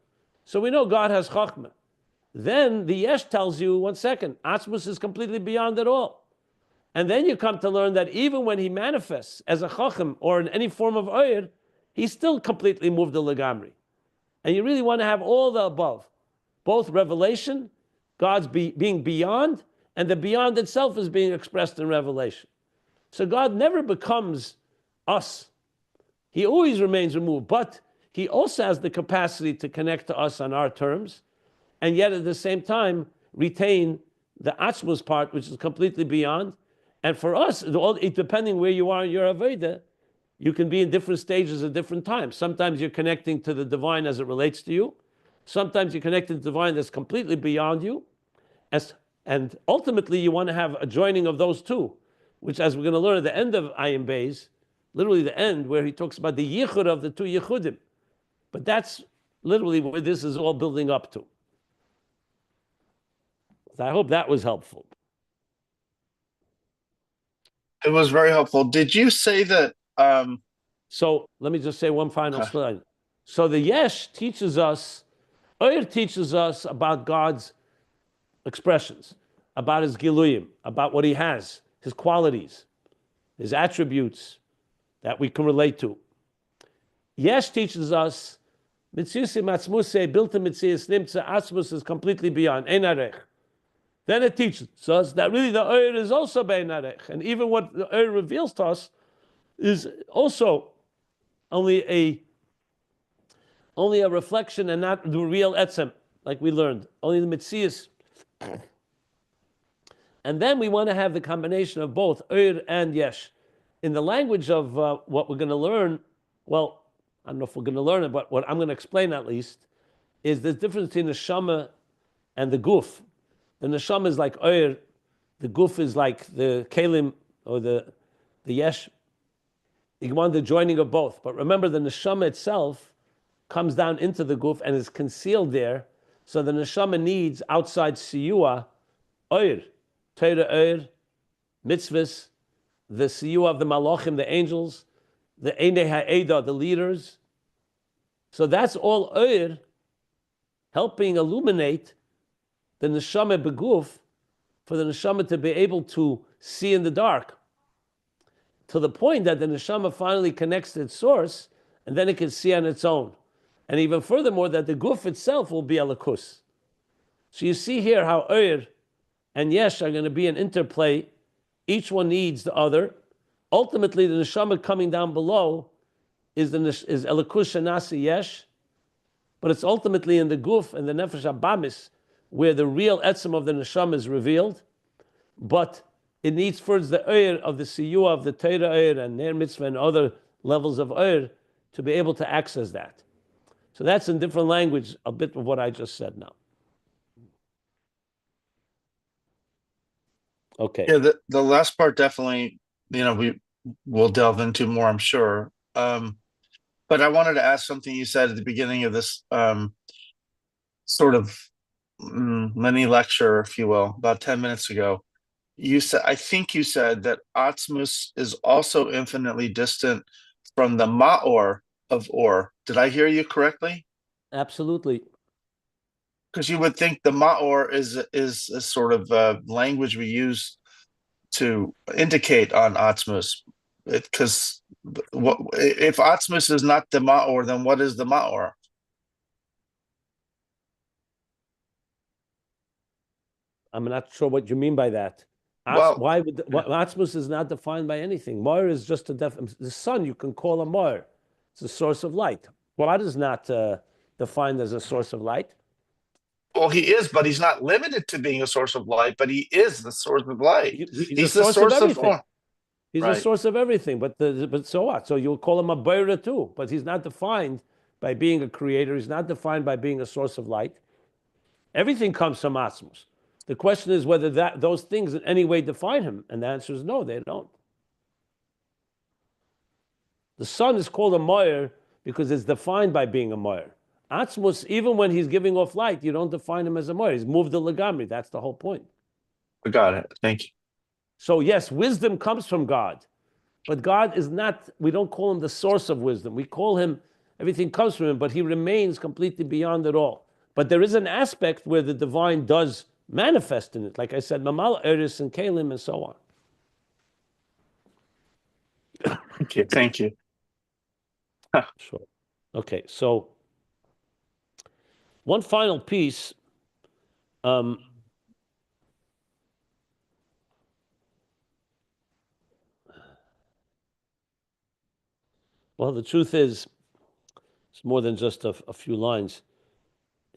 So we know God has Chachma. Then the Yesh tells you, 1 second, Atzmus is completely beyond it all. And then you come to learn that even when he manifests as a Chacham or in any form of Ohr, he's still completely moved the Legamri. And you really want to have all the above. Both revelation, God's being beyond, and the beyond itself is being expressed in revelation. So God never becomes us. He always remains removed, but he also has the capacity to connect to us on our terms, and yet at the same time retain the Atzmus part, which is completely beyond. And for us, depending where you are in your Avodah, you can be in different stages at different times. Sometimes you're connecting to the divine as it relates to you. Sometimes you're connected to the divine that's completely beyond you. And ultimately, you want to have a joining of those two, which, as we're going to learn at the end of Ayin Beis, literally the end, where he talks about the yichud of the two yichudim. But that's literally what this is all building up to. So I hope that was helpful. It was very helpful. Did you say that? So let me just say one final slide. So the Yesh teaches us, Ohr teaches us about God's expressions, about his giluyim, about what he has, his qualities, his attributes that we can relate to. Yesh teaches us Mitziusim Atzmus built in Mitzius Nimtza Atzmus is completely beyond Ein Arech. Then it teaches us that really the Ohr is also Bein Arech, and even what the Ohr reveals to us is also only a reflection and not the real etzem, like we learned. Only the Mitzius. And then we want to have the combination of both Ohr and Yesh. In the language of what we're going to learn, well, I don't know if we're going to learn it, but what I'm going to explain at least is the difference between the neshama and the guf. The neshama is like Ohr, the guf is like the kelim or the Yesh. You want the joining of both. But remember, the neshama itself comes down into the guf and is concealed there. So the neshama needs outside siyua, Ohr, Torah Ohr, mitzvahs, the siyua of the malachim, the angels, the Einei Ha'eda, the leaders. So that's all Ohr helping illuminate the neshama beguf for the neshama to be able to see in the dark, to the point that the neshama finally connects to its source, and then it can see on its own. And even furthermore, that the guf itself will be alakus. So you see here how Ohr and Yesh are going to be an interplay. Each one needs the other. Ultimately, the neshama coming down below is alakus shenasi Yesh, but it's ultimately in the guf and the nefesh abamis where the real etzem of the neshama is revealed. But it needs first the Ohr of the siyua of the Torah Ohr and Ner Mitzvah and other levels of Ohr to be able to access that. So that's in different language, a bit of what I just said now. Okay. Yeah, the last part definitely, we will delve into more, I'm sure. But I wanted to ask something you said at the beginning of this sort of mini lecture, if you will, about 10 minutes ago. I think you said that Atzmus is also infinitely distant from the Maor of Ohr. Did I hear you correctly? Absolutely. Because you would think the Maor is a sort of language we use to indicate on Atzmus. Because if Atzmus is not the Maor, then what is the Maor? I'm not sure what you mean by that. Why would Atzmus is not defined by anything? Maor is just the sun. You can call a Maor. It's a source of light. God is not defined as a source of light. Well, he is, but he's not limited to being a source of light. But he is the source of light. He's the source of everything. He's right. the source of everything. But so what? So you'll call him a Beira too. But he's not defined by being a creator. He's not defined by being a source of light. Everything comes from Atzmus. The question is whether those things in any way define him, and the answer is no, they don't. The sun is called a Maor because it's defined by being a Maor. Atzmus, even when he's giving off light, you don't define him as a Maor. He's moved the Lagamri. That's the whole point. I got it. Thank you. So yes, wisdom comes from God, but God is not, we don't call him the source of wisdom. We call him, everything comes from him, but he remains completely beyond it all. But there is an aspect where the divine does manifest in it. Like I said, Mamal, Eris, and Kalim, and so on. Okay, thank you. Sure. Okay, so one final piece. Well, the truth is, it's more than just a few lines.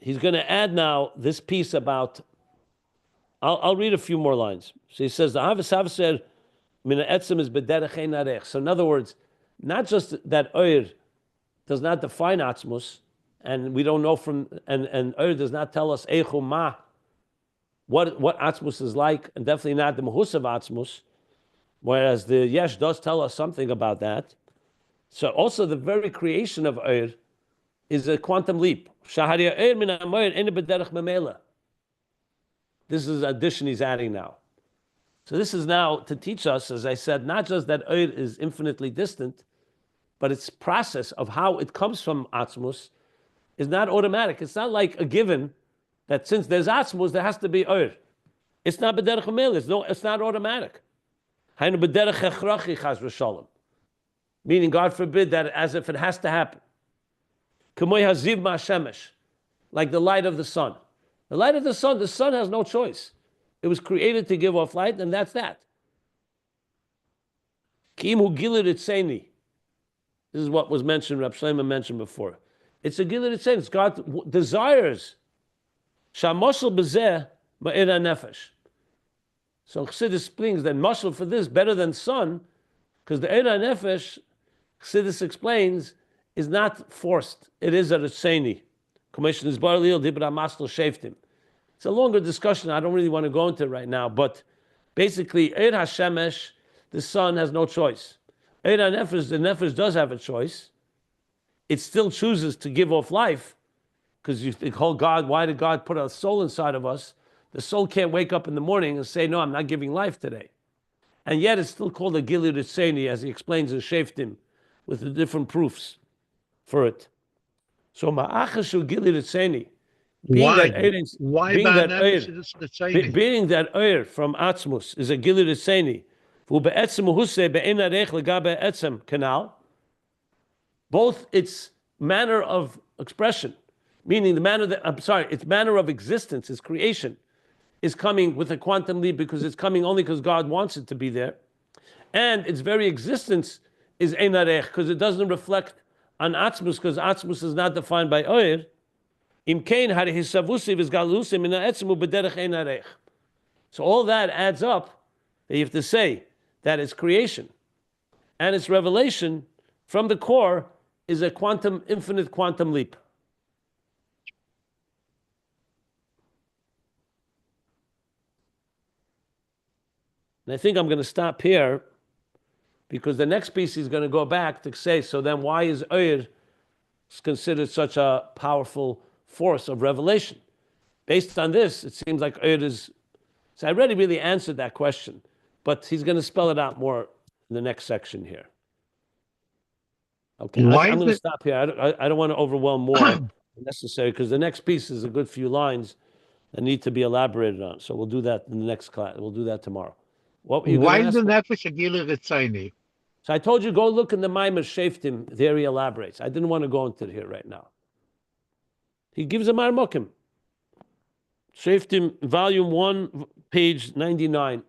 He's going to add now this piece about, I'll read a few more lines. So he says, the Havas said, Mina etzem is b'derech ein arech. So in other words, not just that Ohr does not define Atzmus, and we don't know from, and Ohr does not tell us Eichu Ma, what Atzmus is like, and definitely not the Mahus of Atzmus, whereas the Yesh does tell us something about that. So also the very creation of Ohr is a quantum leap. Shaharia Ohr min ha'Maor ein b'derech memela. This is an addition he's adding now. So this is now to teach us, as I said, not just that Ohr is infinitely distant, but its process of how it comes from Atzmus is not automatic. It's not like a given that since there's Atzmus, there has to be Ohr. It's not b'derech memela. It's not automatic. Meaning, God forbid, that as if it has to happen. Like the light of the sun. The light of the sun has no choice. It was created to give off light, and that's that. This is what was mentioned, Rab Shlomo mentioned before. It's a gilut it's God desires. Shamoshel b'zeh ma'ira nefesh. So Chassidus explains that mashal for this better than sun, because the Eira nefesh, Chassidus explains, is not forced. It is a ritzeni. Commission is barlil dibra masl sheftim. It's a longer discussion. I don't really want to go into it right now, but basically, Eir Hashemesh, the sun has no choice. Eir HaNefesh, the Nefesh does have a choice. It still chooses to give off life, because you think, oh God, why did God put a soul inside of us? The soul can't wake up in the morning and say, no, I'm not giving life today. And yet it's still called a Gilui Ritzeni, as he explains in Sheftim, with the different proofs for it. So Ma'achashu Gilui Ritzeni, being that Ohr from Atzmus is a Gilui Ritzeni, canal, both its manner of expression, meaning its manner of existence, its creation, is coming with a quantum leap because it's coming only because God wants it to be there. And its very existence is ein arech, because it doesn't reflect on Atzmus, because Atzmus is not defined by Ohr. So all that adds up that you have to say that its creation and its revelation from the core is a infinite quantum leap. And I think I'm going to stop here because the next piece is going to go back to say, so then why is Ohr considered such a powerful force of revelation? Based on this, it seems like Ohr is... So I already really answered that question, but he's going to spell it out more in the next section here. Okay, I'm going to stop here. I don't want to overwhelm more than necessary, because the next piece is a good few lines that need to be elaborated on. So we'll do that in the next class. We'll do that tomorrow. What were you Why going is to the ask? nefesh a gilui ritzoni? So I told you, go look in the Maimer Sheftim. There he elaborates. I didn't want to go into it here right now. He gives a Marmokim. Sheftim, volume 1, page 99.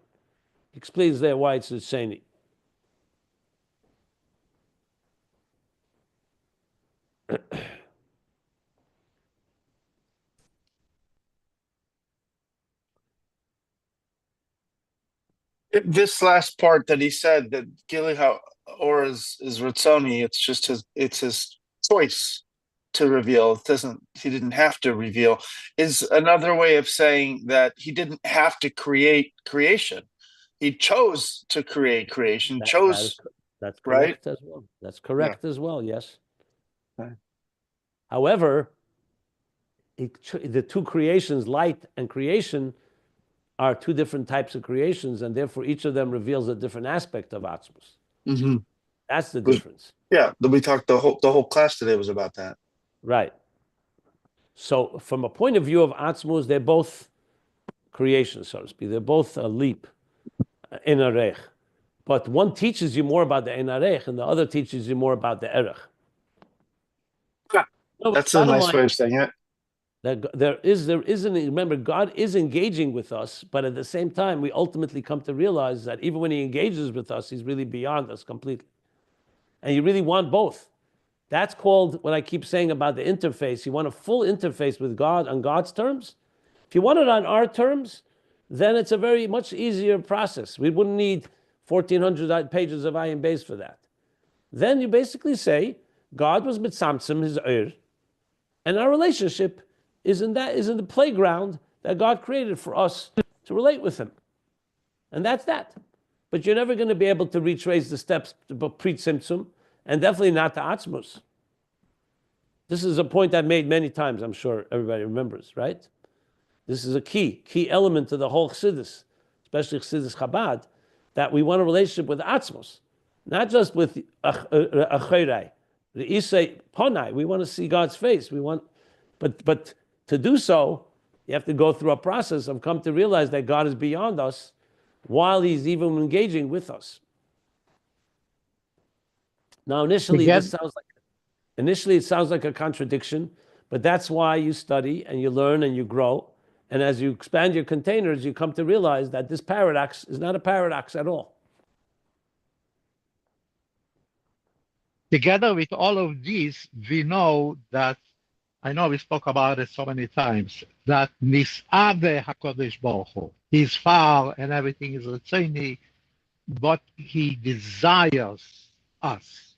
He explains there why it's Ritzoni. This last part that he said, that Gilui or is Ritzoni, it's just his choice to reveal. He didn't have to reveal, is another way of saying that he didn't have to create creation. He chose to create creation. That's correct, right? As well. That's correct as well, yes. Okay. However, the two creations, light and creation, are two different types of creations, and therefore each of them reveals a different aspect of Atzmus. Mm-hmm. That's the difference. Yeah, we talked, the whole class today was about that. Right. So from a point of view of Atzmus, they're both creations, so to speak. They're both a leap, in arech. But one teaches you more about the in arech, and the other teaches you more about the erech. Yeah. That's a nice way of saying it. There isn't. Remember, God is engaging with us, but at the same time, we ultimately come to realize that even when He engages with us, He's really beyond us completely. And you really want both. That's called what I keep saying about the interface. You want a full interface with God on God's terms. If you want it on our terms, then it's a very much easier process. We wouldn't need 1,400 pages of Ayin Beis for that. Then you basically say, God was mitzamtzim his Ohr, and our relationship is in the playground that God created for us to relate with Him. And that's that. But you're never going to be able to retrace the steps to pre-tzimtzum, and definitely not to Atzmus. This is a point I've made many times, I'm sure everybody remembers, right? This is a key element to the whole Chassidus, especially Chassidus Chabad, that we want a relationship with Atzmus, not just with Achirai, the Isei Ponai. We want to see God's face. But to do so, you have to go through a process of come to realize that God is beyond us, while he's even engaging with us. Now, initially it sounds like a contradiction, but that's why you study and you learn and you grow. And as you expand your containers, you come to realize that this paradox is not a paradox at all. Together with all of these, we know that, I know we spoke about it so many times, that Nis'ave HaKadosh Baruch Hu, he's far and everything is Ritzoni, but he desires us,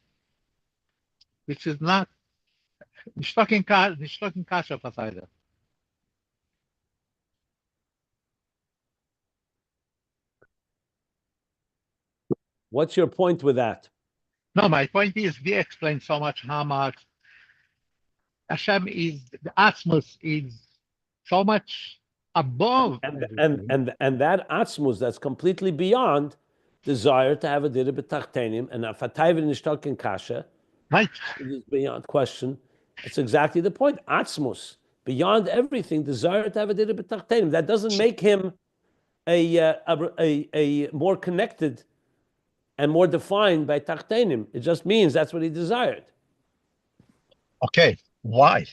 which is not, nicht talking kasha Pasayda. What's your point with that? No, my point is, we explained so much how much Hashem is, the Atzmus is so much above everything. And that Atzmus that's completely beyond desire to have a dira b'tachtenim and afatayv nishtak in kasha, right? Is beyond question. It's exactly the point. Atzmus, beyond everything, desire to have a dira b'tachtenim. That doesn't make him a more connected and more defined by tachtenim. It just means that's what he desired. Okay, why?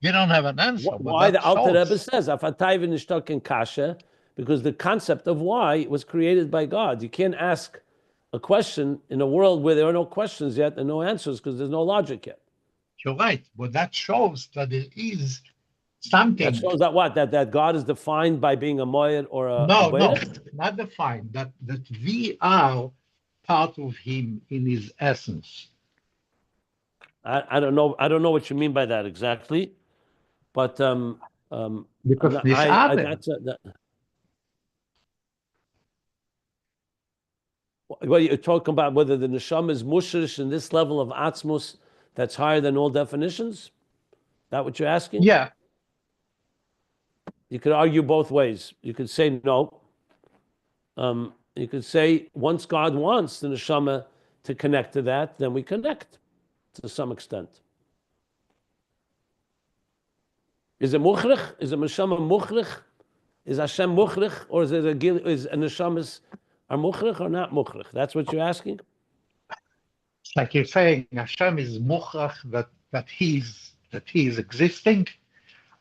You don't have an answer. Why the Alter Rebbe says afatayv nishtak in kasha, because the concept of why was created by God. You can't ask a question in a world where there are no questions yet and no answers because there's no logic yet. You're right, but that shows that there is something. That shows that what? That God is defined by being a Maor or a No, Beis? not defined. That we are part of him in his essence. I don't know. I don't know what you mean by that exactly, but because well, you're talking about whether the neshama is mushrish in this level of atzmus that's higher than all definitions. That what you're asking? Yeah. You could argue both ways. You could say no. You could say once God wants the neshama to connect to that, then we connect to some extent. Is it mukhrich? Is a neshama mukhrich? Is Hashem mukhrich, or is it is a neshamas are mukhrich or not mukhrich? That's what you're asking? It's like you're saying Hashem is mukhrich, that he is existing.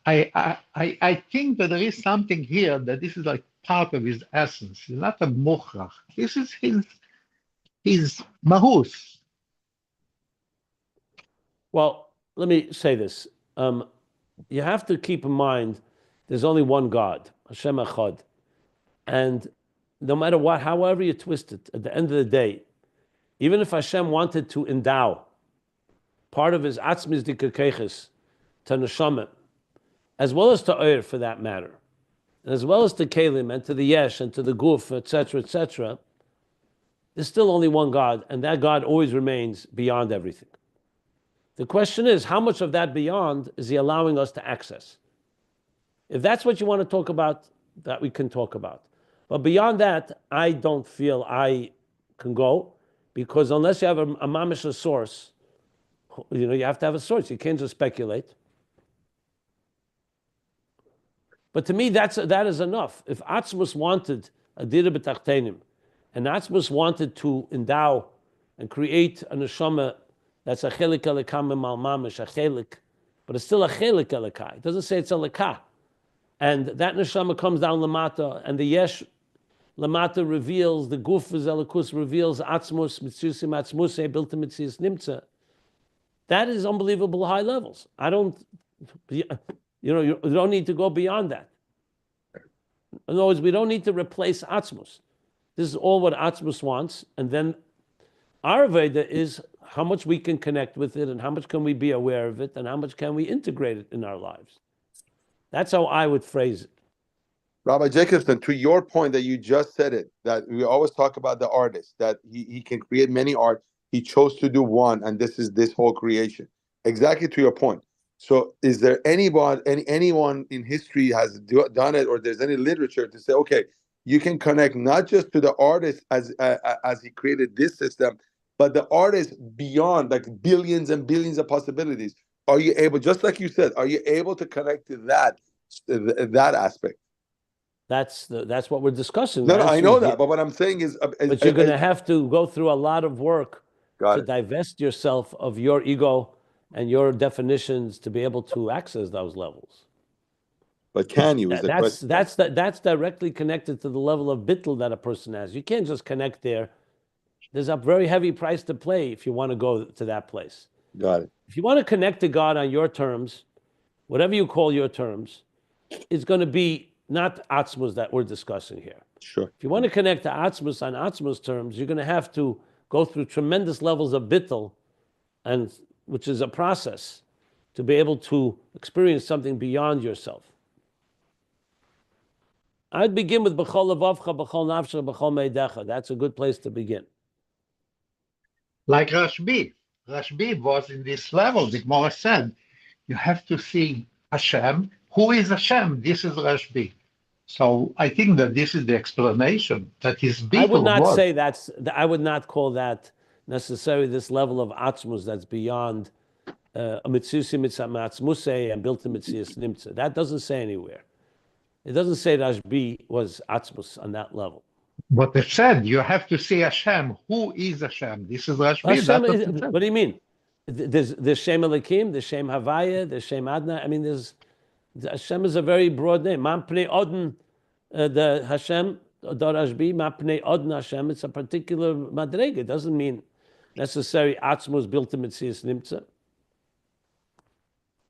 I think that there is something here that this is like part of his essence. He's not a mukhrich. This is his mahus. Well, let me say this. You have to keep in mind there's only one God, Hashem Echad. And no matter what, however you twist it, at the end of the day, even if Hashem wanted to endow part of his Atzmus Dikakeches to Neshama, as well as to Ohr for that matter, and as well as to Kelim and to the Yesh and to the Guf, etc., there's still only one God, and that God always remains beyond everything. The question is, how much of that beyond is he allowing us to access? If that's what you want to talk about, that we can talk about. But beyond that, I don't feel I can go, because unless you have a mamish source, you have to have a source. You can't just speculate. But to me, that is enough. If Atzmus wanted a dira b'tachtenim, and Atzmus wanted to endow and create a neshama that's a chelik elikam mal mamish, a chelik, but it's still a chelik elikai. It doesn't say it's a lekah. And that neshama comes down lamata, and the yesh lamata reveals, the guf is elikus reveals atzmus, mitzusim atzmusei, built to mitzias nimtza. That is unbelievable high levels. You don't need to go beyond that. In other words, we don't need to replace atzmus. This is all what atzmus wants, and then our Veda is how much we can connect with it, and how much can we be aware of it, and how much can we integrate it in our lives. That's how I would phrase it. Rabbi Jacobson, to your point that you just said it, that we always talk about the artist, that he can create many art. He chose to do one, and this is this whole creation. Exactly to your point. So is there anyone in history has done it, or there's any literature to say, okay, you can connect not just to the artist as he created this system, but the artist beyond, like billions and billions of possibilities. Are you able, just like you said, are you able to connect to that aspect? That's what we're discussing. No, The I answer know is that, but what I'm saying is, but you're going to have to go through a lot of work got to it. divest yourself of your ego and your definitions to be able to access those levels. But can you? Is the question? That's directly connected to the level of bittul that a person has. You can't just connect there. There's a very heavy price to pay if you want to go to that place. Got it. If you want to connect to God on your terms, whatever you call your terms, it's going to be not Atzmus that we're discussing here. Sure. If you want to connect to Atzmus on Atzmus terms, you're going to have to go through tremendous levels of bittul, and which is a process to be able to experience something beyond yourself. I'd begin with B'chol Levavcha, B'chol Nafsha, B'chol Meidecha. That's a good place to begin. Like Rashbi. Rashbi was in this level. The Gemara said, you have to see Hashem. Who is Hashem? This is Rashbi. So I think that this is the explanation that his I would beetle not was. say I would not call that necessarily this level of Atzmus that's beyond a Mitzusi Mitzamuse and built to Mitzias Nimtza. That doesn't say anywhere. It doesn't say Rashbi was Atzmus on that level. What it said, you have to see Hashem. Who is Hashem? This is Rashbi. Hashem, That's what it said. what do you mean? There's Shem Elikim, there's Shem Havaya, there's Shem Adna. I mean, Hashem is a very broad name. Man Pnei Odin, the Hashem, Dor Rashbi, Man Pnei Odin Hashem, it's a particular madrega. It doesn't mean necessary Atzmus built to Mitzias Nimtza.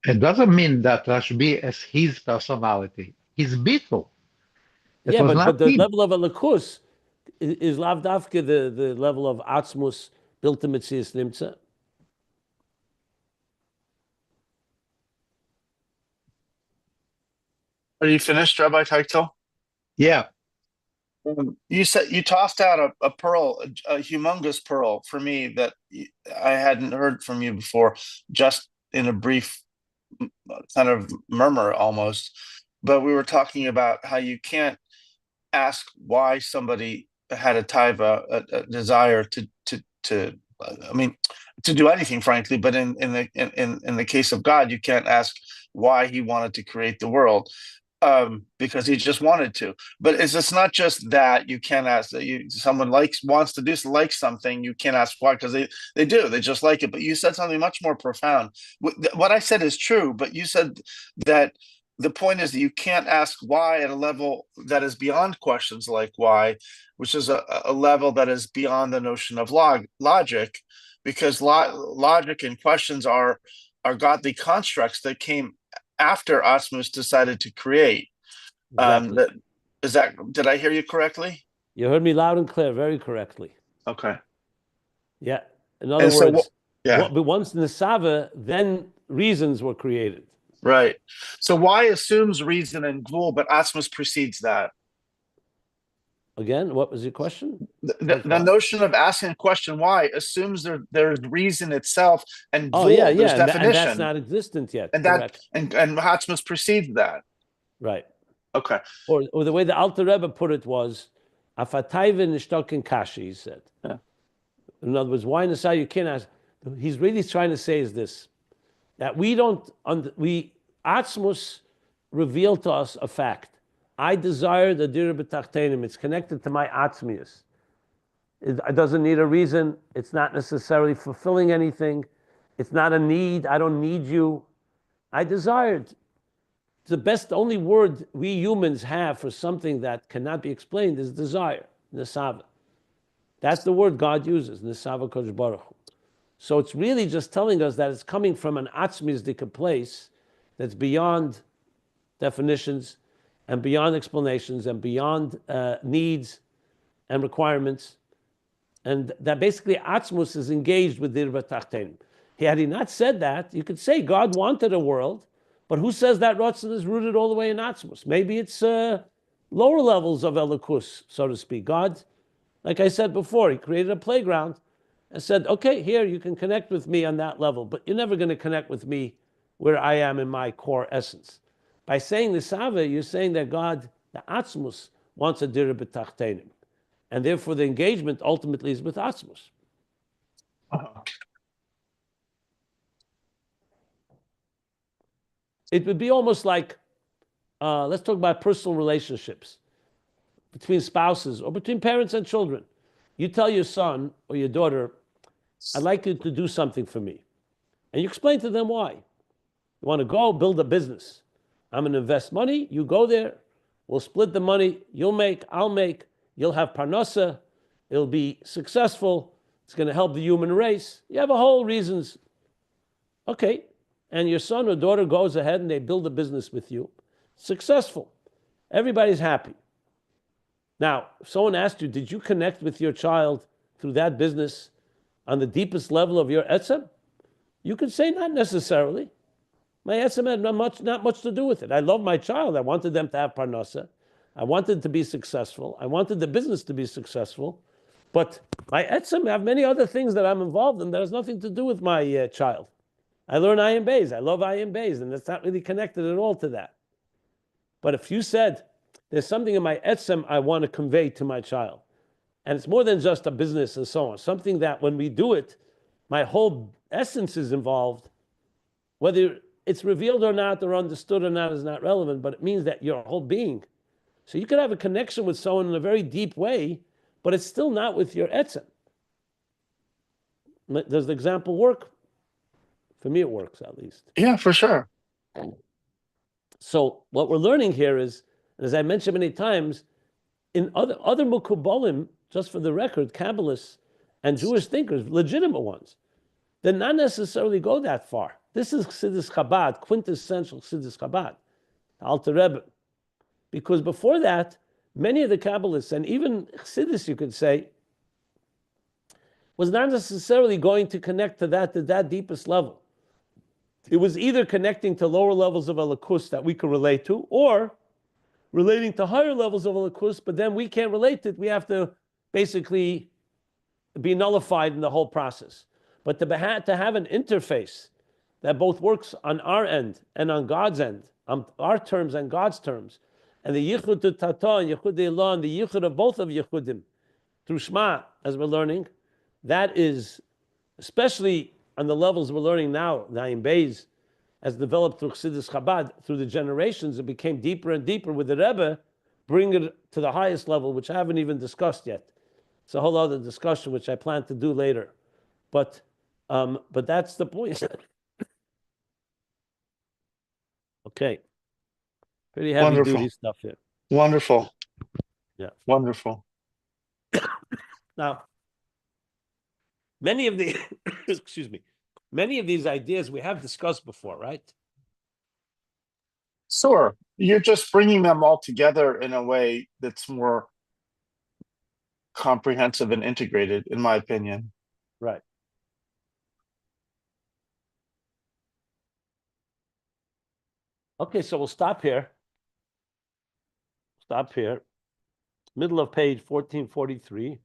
It doesn't mean that Rashbi is his personality. His beetle. Yeah, but the level of a Lakus is Lav Dafke, the level of Atzmus built to Mitzias Nimtza. Are you finished, Rabbi Teichel? Yeah. You said you tossed out a pearl, a humongous pearl for me that I hadn't heard from you before, just in a brief kind of murmur almost. But we were talking about how you can't ask why somebody had a taiva, a desire to I mean, to do anything, frankly. But in the case of God, you can't ask why he wanted to create the world. Because he just wanted to. But it's not just that you can't ask that someone wants to like something, you can't ask why, because they do, they just like it. But you said something much more profound. What I said is true, but you said that the point is that you can't ask why at a level that is beyond questions like why, which is a level that is beyond the notion of logic, because logic and questions are godly constructs that came after Atzmus decided to create. Exactly. Did I hear you correctly? You heard me loud and clear, very correctly. Okay. Yeah. In other words, yeah. But once Nesava, then reasons were created. Right. So why assumes reason and gvul, but Atzmus precedes that? Again, what was your question? The notion of asking a question why assumes there's reason itself and gvul, there's definition. And that's not existent yet. And Atzmus precedes that. Right. Okay. Or the way the Alter Rebbe put it was, Afatayvin ishtokin kashi, he said. Yeah. In other words, why Nasa you can't ask. He's really trying to say is this, that Atzmus revealed to us a fact. I desire the dira b'tachtenim. It's connected to my atzmius. It doesn't need a reason. It's not necessarily fulfilling anything. It's not a need. I don't need you. I desired. The only word we humans have for something that cannot be explained is desire, nesava. That's the word God uses, nesava kodesh baruch hu. So it's really just telling us that it's coming from an atzmizdika place that's beyond definitions and beyond explanations and beyond needs and requirements. And that basically Atzmus is engaged with Dirva Tachtenim. Had he not said that, you could say God wanted a world, but who says that Ratzon is rooted all the way in Atzmus? Maybe it's lower levels of Elikus, so to speak. God, like I said before, he created a playground and said, okay, here you can connect with me on that level, but you're never going to connect with me where I am in my core essence. By saying the Sava, you're saying that God, the Atzmus, wants a Dira B'tachtenim. And therefore the engagement ultimately is with Atzmus. It would be almost like, let's talk about personal relationships. between spouses or between parents and children. You tell your son or your daughter, I'd like you to do something for me. And you explain to them why. You want to go build a business. I'm going to invest money. You go there. We'll split the money. You'll make, I'll make. You'll have parnasa. It'll be successful. It's going to help the human race. You have a whole reasons. Okay. And your son or daughter goes ahead and they build a business with you. Successful. Everybody's happy. Now, if someone asked you, did you connect with your child through that business on the deepest level of your etzem? You could say not necessarily. My etzem had not much to do with it. I love my child. I wanted them to have parnasa. I wanted to be successful. I wanted the business to be successful. But my etzem have many other things that I'm involved in that has nothing to do with my child. I learn Ayin Beis. I love Ayin Beis, and that's not really connected at all to that. But if you said, there's something in my etzem I want to convey to my child, and it's more than just a business and so on, something that when we do it, my whole essence is involved, whether it's revealed or not or understood or not is not relevant, but it means that your whole being. So you could have a connection with someone in a very deep way, but it's still not with your etzem. Does the example work? For me, it works at least. Yeah, for sure. So what we're learning here is, as I mentioned many times, in other Mukubalim, just for the record, Kabbalists and Jewish thinkers, legitimate ones, they not necessarily go that far. This is Chassidus Chabad, quintessential Chassidus Chabad, Alter Rebbe. Because before that, many of the Kabbalists, and even Chassidus, you could say, was not necessarily going to connect to that deepest level. It was either connecting to lower levels of Elikus that we could relate to, or relating to higher levels of Elikus, but then we can't relate to it. We have to basically be nullified in the whole process. But to have an interface that both works on our end and on God's end, on our terms and God's terms, and the Yichud to Tata and Yichud Elah and the Yichud of both of Yichudim, through Shema, as we're learning, that is, especially on the levels we're learning now, Ayin Beis, as developed through Chassidus Chabad, through the generations, it became deeper and deeper with the Rebbe, bring it to the highest level, which I haven't even discussed yet. It's a whole other discussion, which I plan to do later. But that's the point. Okay. Pretty heavy duty stuff here. Wonderful. Yeah. Wonderful. Now, many of the many of these ideas we have discussed before, right? Sure. You're just bringing them all together in a way that's more comprehensive and integrated, in my opinion. Right. Okay, so we'll stop here. Stop here. Middle of page 1443.